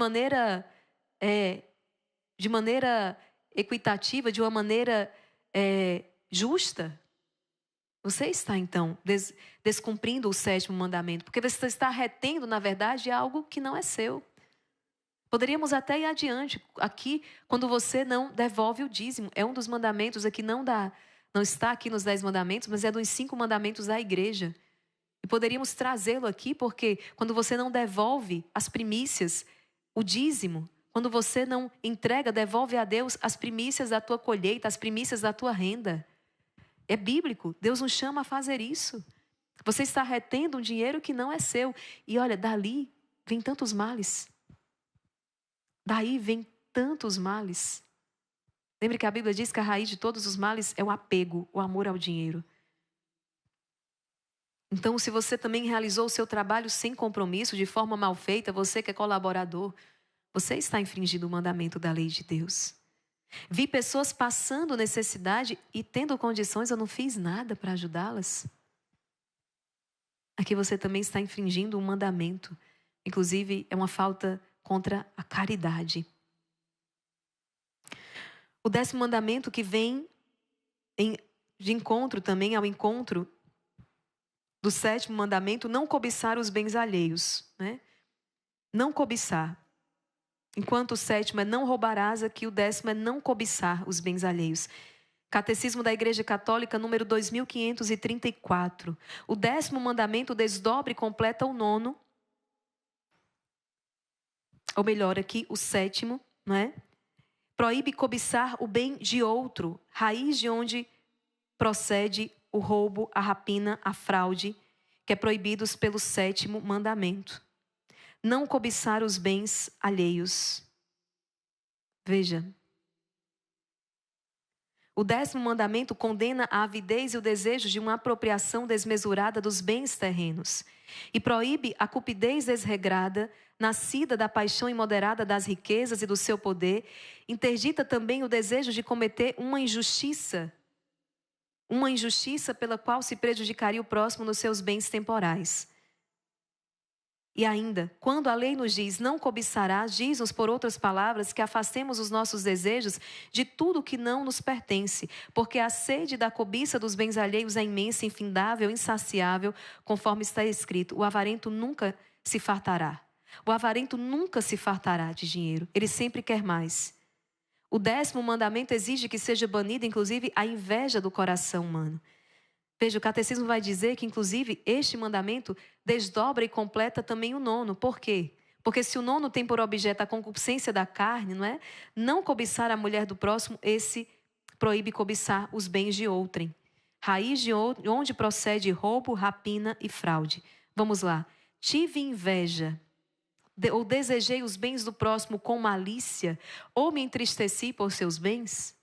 maneira equitativa, de uma maneira justa, você está, então, descumprindo o sétimo mandamento, porque você está retendo, na verdade, algo que não é seu. Poderíamos até ir adiante. Aqui, quando você não devolve o dízimo, é um dos mandamentos aqui, não está aqui nos 10 mandamentos, mas é dos 5 mandamentos da igreja. E poderíamos trazê-lo aqui, porque quando você não devolve as primícias, o dízimo, quando você não entrega, devolve a Deus as primícias da tua colheita, as primícias da tua renda. É bíblico, Deus nos chama a fazer isso. Você está retendo um dinheiro que não é seu. E olha, dali vem tantos males. Daí vem tantos males. Lembre que a Bíblia diz que a raiz de todos os males é o apego, o amor ao dinheiro. Então, se você também realizou o seu trabalho sem compromisso, de forma mal feita, você que é colaborador, você está infringindo o mandamento da lei de Deus. Vi pessoas passando necessidade e tendo condições, eu não fiz nada para ajudá-las. Aqui você também está infringindo um mandamento. Inclusive, é uma falta contra a caridade. O 10º mandamento que vem de encontro também ao encontro do 7º mandamento, não cobiçar os bens alheios, né? Não cobiçar. Enquanto o 7º é não roubarás, aqui o 10º é não cobiçar os bens alheios. Catecismo da Igreja Católica, número 2534. O 10º mandamento desdobra e completa o 9º. Ou melhor, aqui o 7º, não é? Proíbe cobiçar o bem de outro, raiz de onde procede o roubo, a rapina, a fraude, que é proibidos pelo 7º mandamento. Não cobiçar os bens alheios. Veja. O 10º mandamento condena a avidez e o desejo de uma apropriação desmesurada dos bens terrenos e proíbe a cupidez desregrada, nascida da paixão imoderada das riquezas e do seu poder. Interdita também o desejo de cometer uma injustiça pela qual se prejudicaria o próximo nos seus bens temporais. E ainda, quando a lei nos diz não cobiçarás, diz-nos por outras palavras que afastemos os nossos desejos de tudo que não nos pertence, porque a sede da cobiça dos bens alheios é imensa, infindável, insaciável, conforme está escrito: o avarento nunca se fartará. O avarento nunca se fartará de dinheiro, ele sempre quer mais. O 10º mandamento exige que seja banida, inclusive, a inveja do coração humano. Veja, o catecismo vai dizer que, inclusive, este mandamento desdobra e completa também o 9º. Por quê? Porque se o 9º tem por objeto a concupiscência da carne, não é? Não cobiçar a mulher do próximo, esse proíbe cobiçar os bens de outrem. Raiz de onde procede roubo, rapina e fraude. Vamos lá. Tive inveja, ou desejei os bens do próximo com malícia, ou me entristeci por seus bens?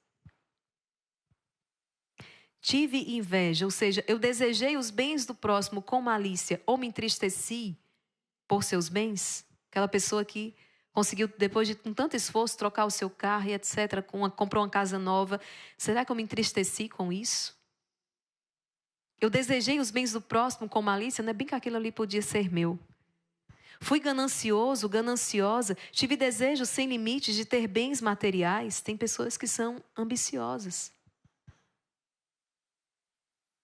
Tive inveja, ou seja, eu desejei os bens do próximo com malícia ou me entristeci por seus bens? Aquela pessoa que conseguiu, depois de com tanto esforço, trocar o seu carro e etc., comprou uma casa nova. Será que eu me entristeci com isso? Eu desejei os bens do próximo com malícia, não é bem que aquilo ali podia ser meu. Fui ganancioso, gananciosa, tive desejos sem limites de ter bens materiais. Tem pessoas que são ambiciosas.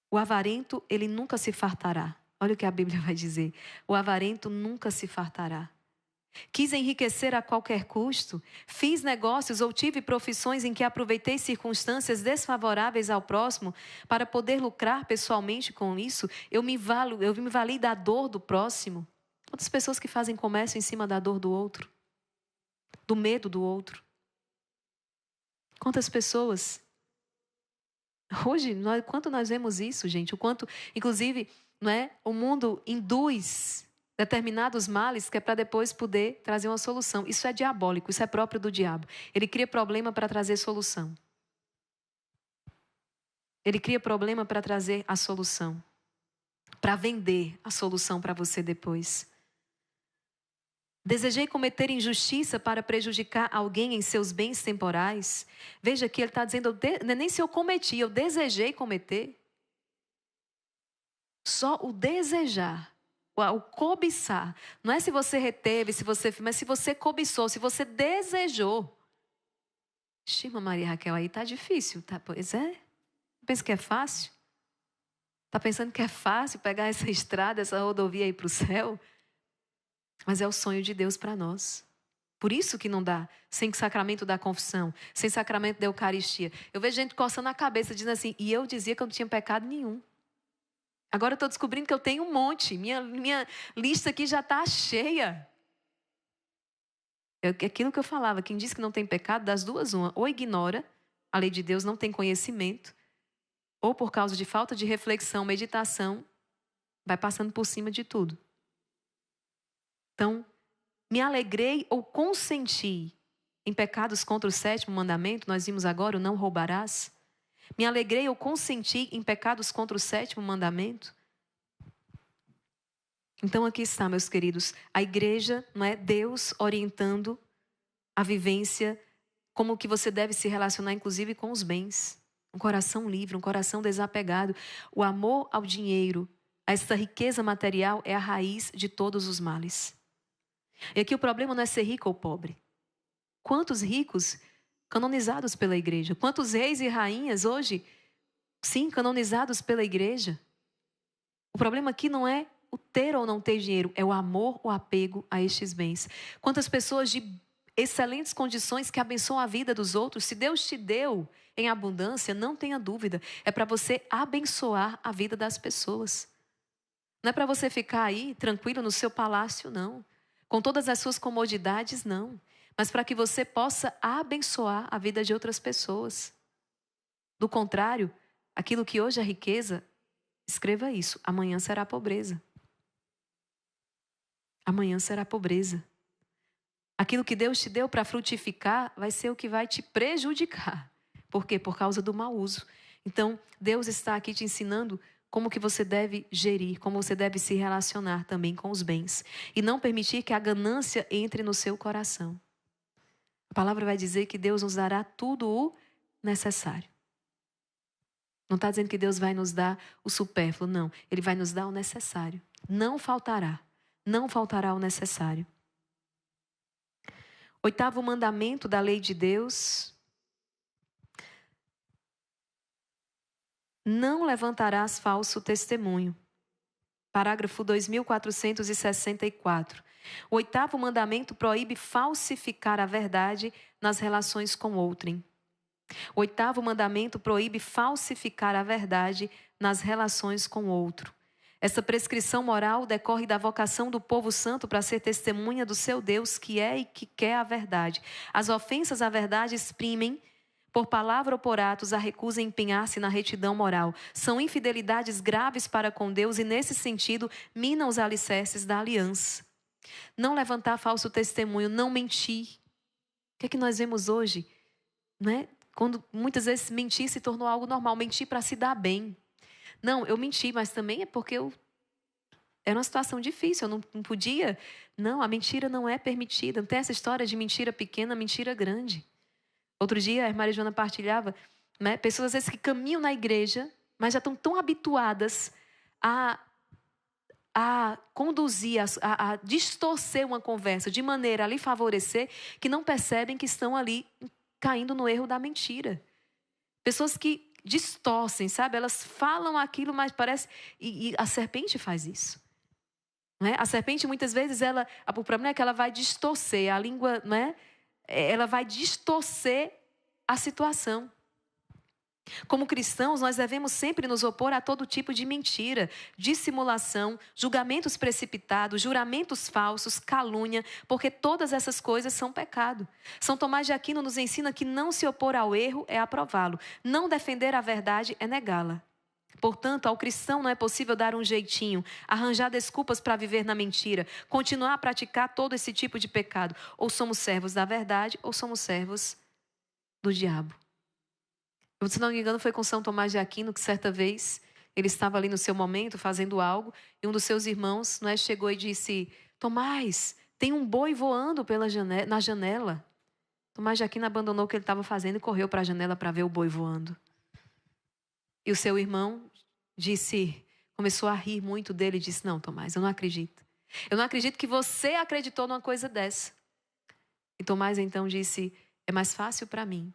O avarento, ele nunca se fartará. Olha o que a Bíblia vai dizer. O avarento nunca se fartará. Quis enriquecer a qualquer custo. Fiz negócios ou tive profissões em que aproveitei circunstâncias desfavoráveis ao próximo para poder lucrar pessoalmente com isso. Eu me vali da dor do próximo. Quantas pessoas que fazem comércio em cima da dor do outro? do medo do outro. Quantas pessoas... Hoje, quanto nós vemos isso, gente? O quanto, inclusive, não é? O mundo induz determinados males que é para depois poder trazer uma solução. Isso é diabólico, isso é próprio do diabo. Ele cria problema para trazer solução. Ele cria problema para trazer a solução. Para vender a solução para você depois. Desejei cometer injustiça para prejudicar alguém em seus bens temporais. Veja que ele está dizendo, nem se eu cometi, eu desejei cometer. Só o desejar, o cobiçar. Não é se você reteve, mas se você cobiçou, se você desejou. Xima, Maria Raquel, aí tá difícil. Tá? Pois é. Pensa que é fácil? Está pensando que é fácil pegar essa estrada, essa rodovia aí para o céu? Mas é o sonho de Deus para nós. Por isso que não dá, sem sacramento da confissão, sem sacramento da Eucaristia. Eu vejo gente coçando a cabeça, dizendo assim, e eu dizia que eu não tinha pecado nenhum. Agora eu estou descobrindo que eu tenho um monte. Minha lista aqui já está cheia. É aquilo que eu falava, quem diz que não tem pecado, das duas uma. Ou ignora a lei de Deus, não tem conhecimento, ou por causa de falta de reflexão, meditação, vai passando por cima de tudo. Então, me alegrei ou consenti em pecados contra o 7º mandamento, nós vimos agora o não roubarás. Me alegrei ou consenti em pecados contra o 7º mandamento. Então aqui está, meus queridos, a igreja, não é? Deus orientando a vivência, como que você deve se relacionar, inclusive com os bens. Um coração livre, um coração desapegado. O amor ao dinheiro, a essa riqueza material é a raiz de todos os males. E aqui o problema não é ser rico ou pobre. Quantos ricos canonizados pela igreja? Quantos reis e rainhas hoje, sim, canonizados pela igreja? O problema aqui não é o ter ou não ter dinheiro, é o amor, o apego a estes bens. Quantas pessoas de excelentes condições que abençoam a vida dos outros. Se Deus te deu em abundância, não tenha dúvida, é para você abençoar a vida das pessoas. Não é para você ficar aí tranquilo no seu palácio, não. Com todas as suas comodidades, não. Mas para que você possa abençoar a vida de outras pessoas. Do contrário, aquilo que hoje é riqueza, escreva isso, amanhã será pobreza. Amanhã será pobreza. Aquilo que Deus te deu para frutificar vai ser o que vai te prejudicar. Por quê? Por causa do mau uso. Então, Deus está aqui te ensinando como que você deve gerir, como você deve se relacionar também com os bens. E não permitir que a ganância entre no seu coração. A palavra vai dizer que Deus nos dará tudo o necessário. Não está dizendo que Deus vai nos dar o supérfluo, não. Ele vai nos dar o necessário. Não faltará. Não faltará o necessário. 8º mandamento da lei de Deus. Não levantarás falso testemunho. Parágrafo 2464. O 8º mandamento proíbe falsificar a verdade nas relações com outrem. O 8º mandamento proíbe falsificar a verdade nas relações com outro. Essa prescrição moral decorre da vocação do povo santo para ser testemunha do seu Deus, que é e que quer a verdade. As ofensas à verdade exprimem, por palavra ou por atos, a recusa em empenhar-se na retidão moral. São infidelidades graves para com Deus e, nesse sentido, minam os alicerces da aliança. Não levantar falso testemunho, não mentir. O que é que nós vemos hoje? Não é? Quando muitas vezes mentir se tornou algo normal, mentir para se dar bem. Não, eu menti, mas também é porque era uma situação difícil, eu não podia. Não, a mentira não é permitida. Não tem essa história de mentira pequena, mentira grande. Outro dia, a irmã Joana partilhava, né, pessoas às vezes que caminham na igreja, mas já estão tão habituadas a conduzir, a distorcer uma conversa de maneira a lhe favorecer, que não percebem que estão ali caindo no erro da mentira. Pessoas que distorcem, sabe? Elas falam aquilo, mas parece... E a serpente faz isso. Não é? A serpente, muitas vezes, o problema é que ela vai distorcer. A língua, não é? Ela vai distorcer a situação. Como cristãos, nós devemos sempre nos opor a todo tipo de mentira, dissimulação, julgamentos precipitados, juramentos falsos, calúnia, porque todas essas coisas são pecado. São Tomás de Aquino nos ensina que não se opor ao erro é aprová-lo, não defender a verdade é negá-la. Portanto, ao cristão não é possível dar um jeitinho, arranjar desculpas para viver na mentira, continuar a praticar todo esse tipo de pecado. Ou somos servos da verdade, ou somos servos do diabo. Se não me engano, foi com São Tomás de Aquino que certa vez ele estava ali no seu momento fazendo algo e um dos seus irmãos, não é, chegou e disse: Tomás, tem um boi voando na janela. Tomás de Aquino abandonou o que ele estava fazendo e correu para a janela para ver o boi voando. E o seu irmão começou a rir muito dele e disse: não, Tomás, eu não acredito. Eu não acredito que você acreditou numa coisa dessa. E Tomás então disse: é mais fácil para mim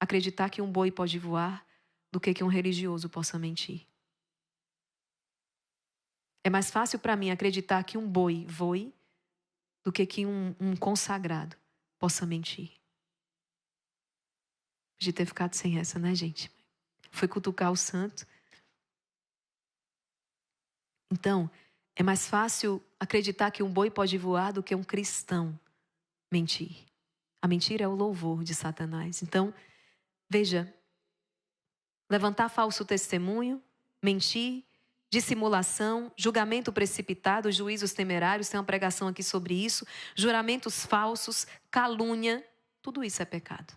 acreditar que um boi pode voar do que um religioso possa mentir. É mais fácil para mim acreditar que um boi voe do que um consagrado possa mentir. De ter ficado sem essa, né, gente? Foi cutucar o santo. Então, é mais fácil acreditar que um boi pode voar do que um cristão mentir. A mentira é o louvor de Satanás. Então, veja, levantar falso testemunho, mentir, dissimulação, julgamento precipitado, juízos temerários, tem uma pregação aqui sobre isso, juramentos falsos, calúnia, tudo isso é pecado.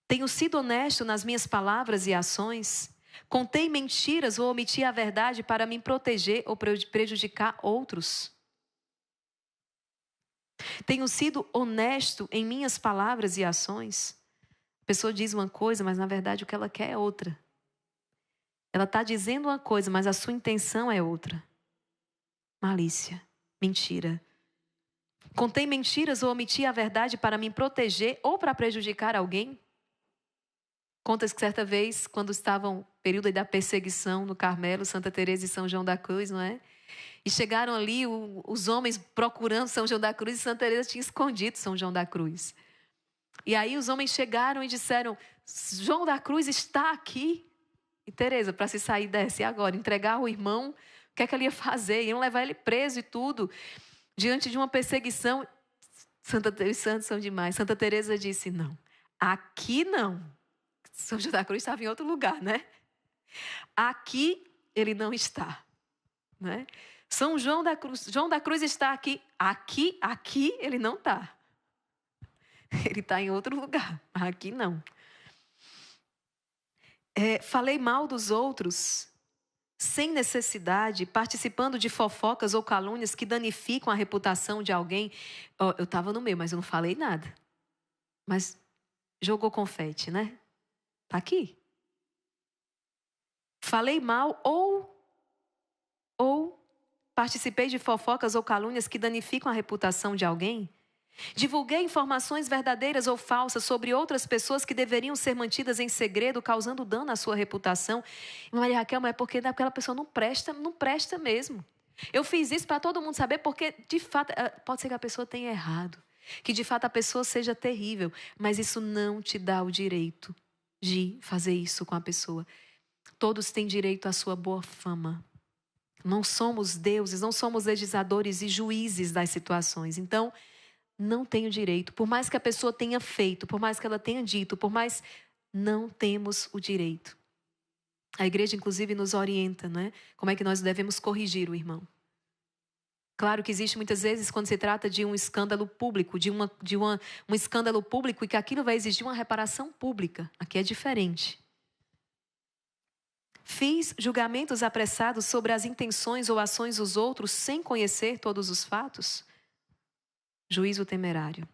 Tenho sido honesto nas minhas palavras e ações? Contei mentiras ou omiti a verdade para me proteger ou prejudicar outros? Tenho sido honesto em minhas palavras e ações? A pessoa diz uma coisa, mas na verdade o que ela quer é outra. Ela está dizendo uma coisa, mas a sua intenção é outra. Malícia, mentira. Contei mentiras ou omiti a verdade para me proteger ou para prejudicar alguém? Conta-se que certa vez, quando estavam no período da perseguição no Carmelo, Santa Teresa e São João da Cruz, não é? E chegaram ali os homens procurando São João da Cruz e Santa Teresa tinha escondido São João da Cruz. E aí os homens chegaram e disseram: João da Cruz está aqui. E Teresa, para se sair dessa, e agora? Entregar o irmão? O que é que ele ia fazer? Iam levar ele preso e tudo. Diante de uma perseguição, os santos são demais. Santa Teresa disse: não, aqui não. São João da Cruz estava em outro lugar, né? Aqui ele não está, né? João da Cruz está aqui. Aqui ele não está. Ele está em outro lugar. Aqui não. Falei mal dos outros sem necessidade, participando de fofocas ou calúnias que danificam a reputação de alguém. Eu estava no meio, mas eu não falei nada. Mas jogou confete, né? Está aqui. Falei mal ou participei de fofocas ou calúnias que danificam a reputação de alguém. Divulguei informações verdadeiras ou falsas sobre outras pessoas que deveriam ser mantidas em segredo, causando dano à sua reputação. Maria Raquel, mas é porque aquela pessoa não presta mesmo. Eu fiz isso para todo mundo saber, porque de fato, pode ser que a pessoa tenha errado, que de fato a pessoa seja terrível, mas isso não te dá o direito de fazer isso com a pessoa. Todos têm direito à sua boa fama. Não somos deuses, não somos legisladores e juízes das situações. Então, não tenho direito. Por mais que a pessoa tenha feito, por mais que ela tenha dito, não temos o direito. A igreja, inclusive, nos orienta, não é? Como é que nós devemos corrigir o irmão. Claro que existe muitas vezes quando se trata de um escândalo público, um escândalo público e que aquilo vai exigir uma reparação pública. Aqui é diferente. Fiz julgamentos apressados sobre as intenções ou ações dos outros sem conhecer todos os fatos? Juízo temerário.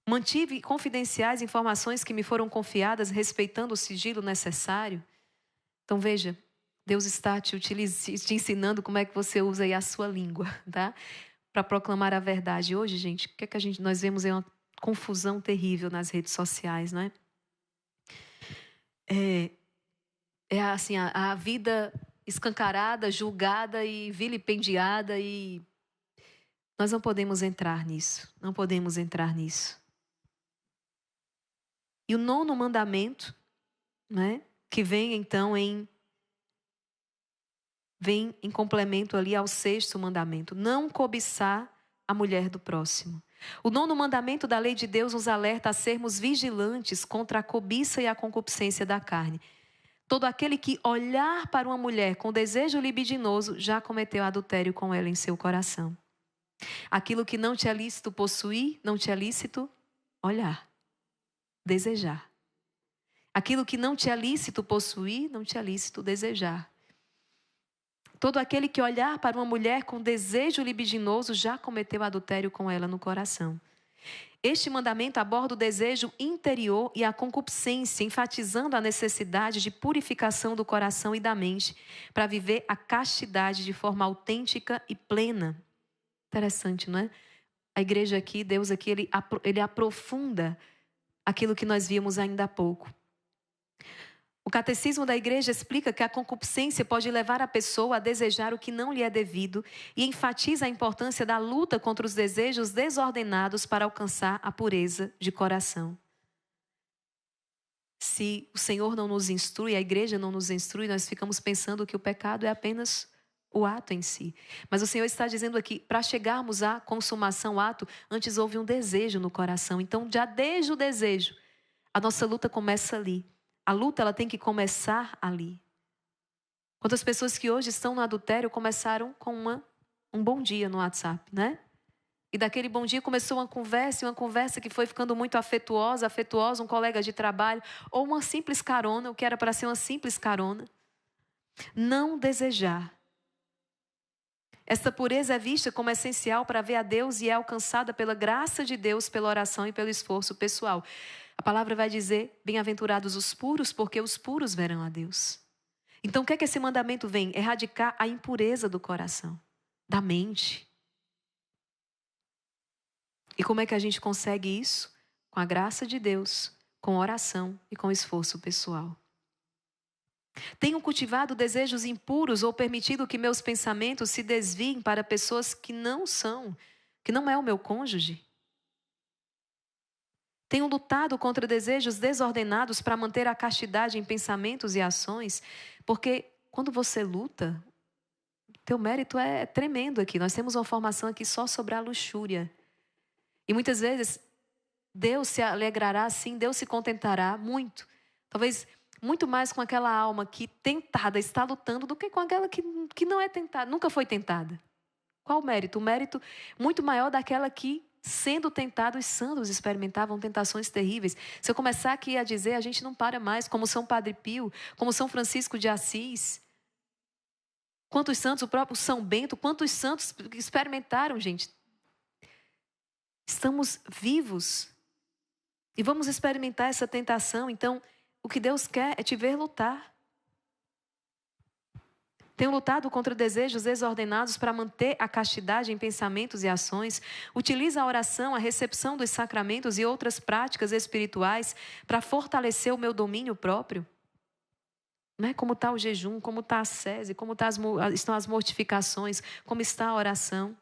Mantive confidenciais informações que me foram confiadas, respeitando o sigilo necessário? Então veja, Deus está te ensinando como é que você usa aí a sua língua, tá? Para proclamar a verdade. Hoje, gente, o que é que nós vemos é uma confusão terrível nas redes sociais, não é? É assim, a vida escancarada, julgada e vilipendiada e nós não podemos entrar nisso. Não podemos entrar nisso. E o 9º mandamento, né, que vem então vem em complemento ali ao 6º mandamento. Não cobiçar a mulher do próximo. O 9º mandamento da lei de Deus nos alerta a sermos vigilantes contra a cobiça e a concupiscência da carne. Todo aquele que olhar para uma mulher com desejo libidinoso já cometeu adultério com ela em seu coração. Aquilo que não te é lícito possuir, não te é lícito olhar, desejar. Aquilo que não te é lícito possuir, não te é lícito desejar. Todo aquele que olhar para uma mulher com desejo libidinoso já cometeu adultério com ela no coração. Este mandamento aborda o desejo interior e a concupiscência, enfatizando a necessidade de purificação do coração e da mente para viver a castidade de forma autêntica e plena. Interessante, não é? A igreja aqui, Deus aqui, ele aprofunda aquilo que nós vimos ainda há pouco. O catecismo da igreja explica que a concupiscência pode levar a pessoa a desejar o que não lhe é devido e enfatiza a importância da luta contra os desejos desordenados para alcançar a pureza de coração. Se o Senhor não nos instrui, a igreja não nos instrui, nós ficamos pensando que o pecado é apenas o ato em si. Mas o Senhor está dizendo aqui, para chegarmos à consumação, ao ato, antes houve um desejo no coração. Então, já desde o desejo, a nossa luta começa ali. A luta, ela tem que começar ali. Quantas pessoas que hoje estão no adultério começaram com um bom dia no WhatsApp, né? E daquele bom dia começou uma conversa que foi ficando muito afetuosa, um colega de trabalho, ou uma simples carona, o que era para ser uma simples carona. Não desejar. Esta pureza é vista como essencial para ver a Deus e é alcançada pela graça de Deus, pela oração e pelo esforço pessoal. A palavra vai dizer, bem-aventurados os puros, porque os puros verão a Deus. Então, o que é que esse mandamento vem? Erradicar a impureza do coração, da mente. E como é que a gente consegue isso? Com a graça de Deus, com oração e com esforço pessoal. Tenho cultivado desejos impuros ou permitido que meus pensamentos se desviem para pessoas que não é o meu cônjuge? Tenho lutado contra desejos desordenados para manter a castidade em pensamentos e ações, porque quando você luta, teu mérito é tremendo aqui. Nós temos uma formação aqui só sobre a luxúria. E muitas vezes, Deus se alegrará assim, Deus se contentará muito. Talvez muito mais com aquela alma que tentada está lutando do que com aquela que não é tentada, nunca foi tentada. Qual o mérito? O mérito muito maior daquela que, sendo tentado, os santos experimentavam tentações terríveis. Se eu começar aqui a dizer, a gente não para mais, como São Padre Pio, como São Francisco de Assis. Quantos santos, o próprio São Bento, quantos santos experimentaram, gente? Estamos vivos e vamos experimentar essa tentação. Então, o que Deus quer é te ver lutar. Tenho lutado contra desejos desordenados para manter a castidade em pensamentos e ações. Utiliza a oração, a recepção dos sacramentos e outras práticas espirituais para fortalecer o meu domínio próprio. Não é? Como está o jejum, como está a sese, como estão as mortificações, como está a oração.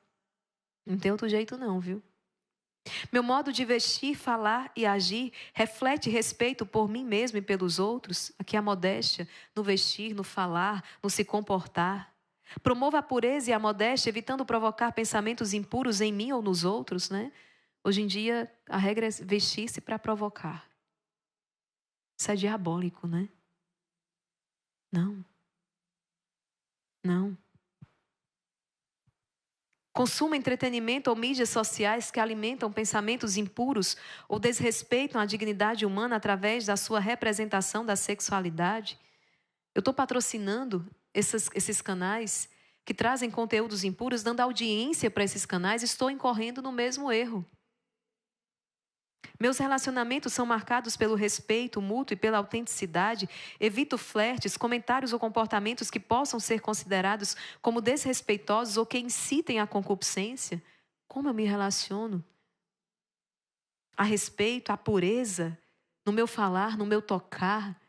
Não tem outro jeito não, viu? Meu modo de vestir, falar e agir reflete respeito por mim mesmo e pelos outros. Aqui a modéstia no vestir, no falar, no se comportar. Promova a pureza e a modéstia, evitando provocar pensamentos impuros em mim ou nos outros, né? Hoje em dia, a regra é vestir-se para provocar. Isso é diabólico, né? Não. Não. Consuma entretenimento ou mídias sociais que alimentam pensamentos impuros ou desrespeitam a dignidade humana através da sua representação da sexualidade. Eu estou patrocinando esses canais que trazem conteúdos impuros, dando audiência para esses canais, estou incorrendo no mesmo erro. Meus relacionamentos são marcados pelo respeito mútuo e pela autenticidade. Evito flertes, comentários ou comportamentos que possam ser considerados como desrespeitosos ou que incitem à concupiscência. Como eu me relaciono? A respeito, a pureza no meu falar, no meu tocar.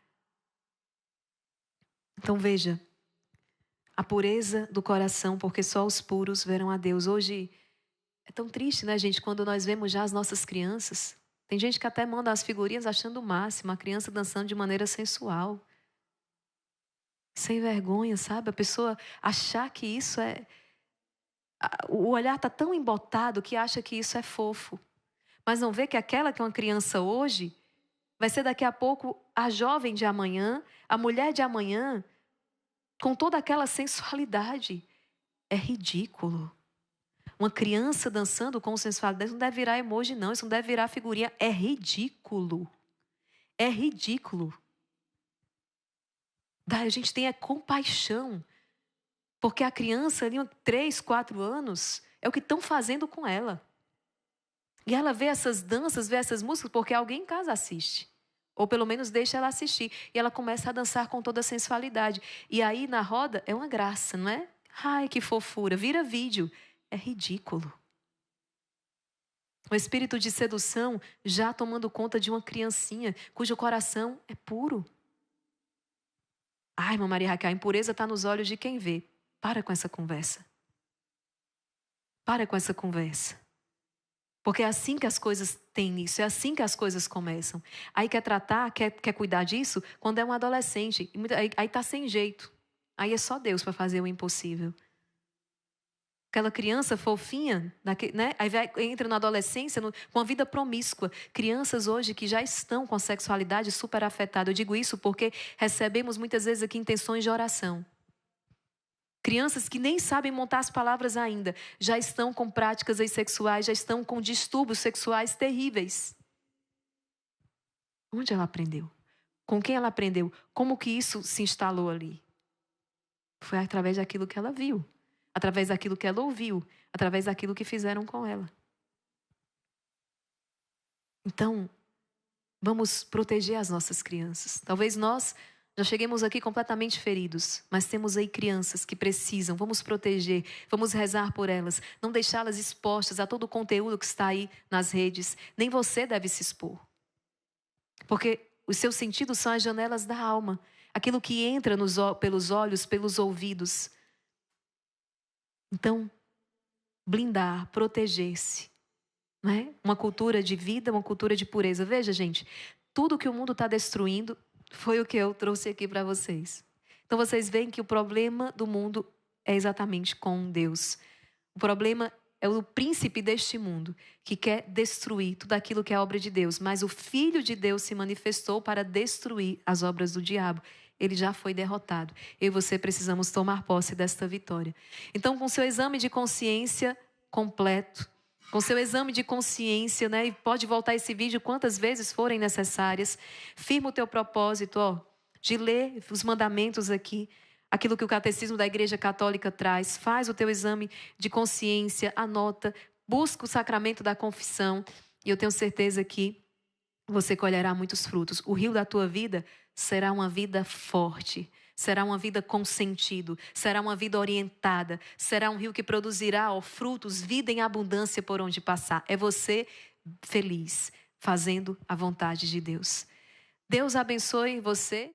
Então veja, a pureza do coração, porque só os puros verão a Deus. Hoje é tão triste, né, gente, quando nós vemos já as nossas crianças Tem gente que até manda as figurinhas achando o máximo, a criança dançando de maneira sensual. Sem vergonha, sabe? A pessoa achar que isso é... O olhar está tão embotado que acha que isso é fofo. Mas não vê que aquela que é uma criança hoje vai ser daqui a pouco a jovem de amanhã, a mulher de amanhã, com toda aquela sensualidade. É ridículo. Uma criança dançando com sensualidade, isso não deve virar emoji não, isso não deve virar figurinha. É ridículo. É ridículo. A gente tem compaixão. Porque a criança ali, 3, 4 anos, é o que estão fazendo com ela. E ela vê essas danças, vê essas músicas, porque alguém em casa assiste. Ou pelo menos deixa ela assistir. E ela começa a dançar com toda a sensualidade. E aí na roda é uma graça, não é? Ai, que fofura. Vira vídeo. É ridículo. O espírito de sedução já tomando conta de uma criancinha cujo coração é puro. Ai, irmã Maria Raquel, a impureza está nos olhos de quem vê. Para com essa conversa. Para com essa conversa. Porque é assim que as coisas têm isso, é assim que as coisas começam. Aí quer tratar, quer cuidar disso quando é um adolescente. Aí está sem jeito. Aí é só Deus para fazer o impossível. Aquela criança fofinha, né? Aí entra na adolescência com a vida promíscua. Crianças hoje que já estão com a sexualidade super afetada. Eu digo isso porque recebemos muitas vezes aqui intenções de oração. Crianças que nem sabem montar as palavras ainda, já estão com práticas sexuais, já estão com distúrbios sexuais terríveis. Onde ela aprendeu? Com quem ela aprendeu? Como que isso se instalou ali? Foi através daquilo que ela viu, através daquilo que ela ouviu, através daquilo que fizeram com ela. Então, vamos proteger as nossas crianças. Talvez nós já cheguemos aqui completamente feridos, mas temos aí crianças que precisam, vamos proteger, vamos rezar por elas, não deixá-las expostas a todo o conteúdo que está aí nas redes. Nem você deve se expor. Porque os seus sentidos são as janelas da alma, aquilo que entra pelos olhos, pelos ouvidos. Então, blindar, proteger-se, né? Uma cultura de vida, uma cultura de pureza. Veja, gente, tudo que o mundo está destruindo foi o que eu trouxe aqui para vocês. Então vocês veem que o problema do mundo é exatamente com Deus. O problema é o príncipe deste mundo que quer destruir tudo aquilo que é obra de Deus. Mas o Filho de Deus se manifestou para destruir as obras do diabo. Ele já foi derrotado. Eu e você precisamos tomar posse desta vitória. Então, com seu exame de consciência completo, com seu exame de consciência, né? E pode voltar esse vídeo quantas vezes forem necessárias. Firma o teu propósito, de ler os mandamentos aqui. Aquilo que o catecismo da Igreja Católica traz. Faz o teu exame de consciência, anota, busca o sacramento da confissão. E eu tenho certeza que você colherá muitos frutos. O rio da tua vida será uma vida forte. Será uma vida com sentido, será uma vida orientada, será um rio que produzirá frutos, vida em abundância por onde passar. É você feliz, fazendo a vontade de Deus. Deus abençoe você.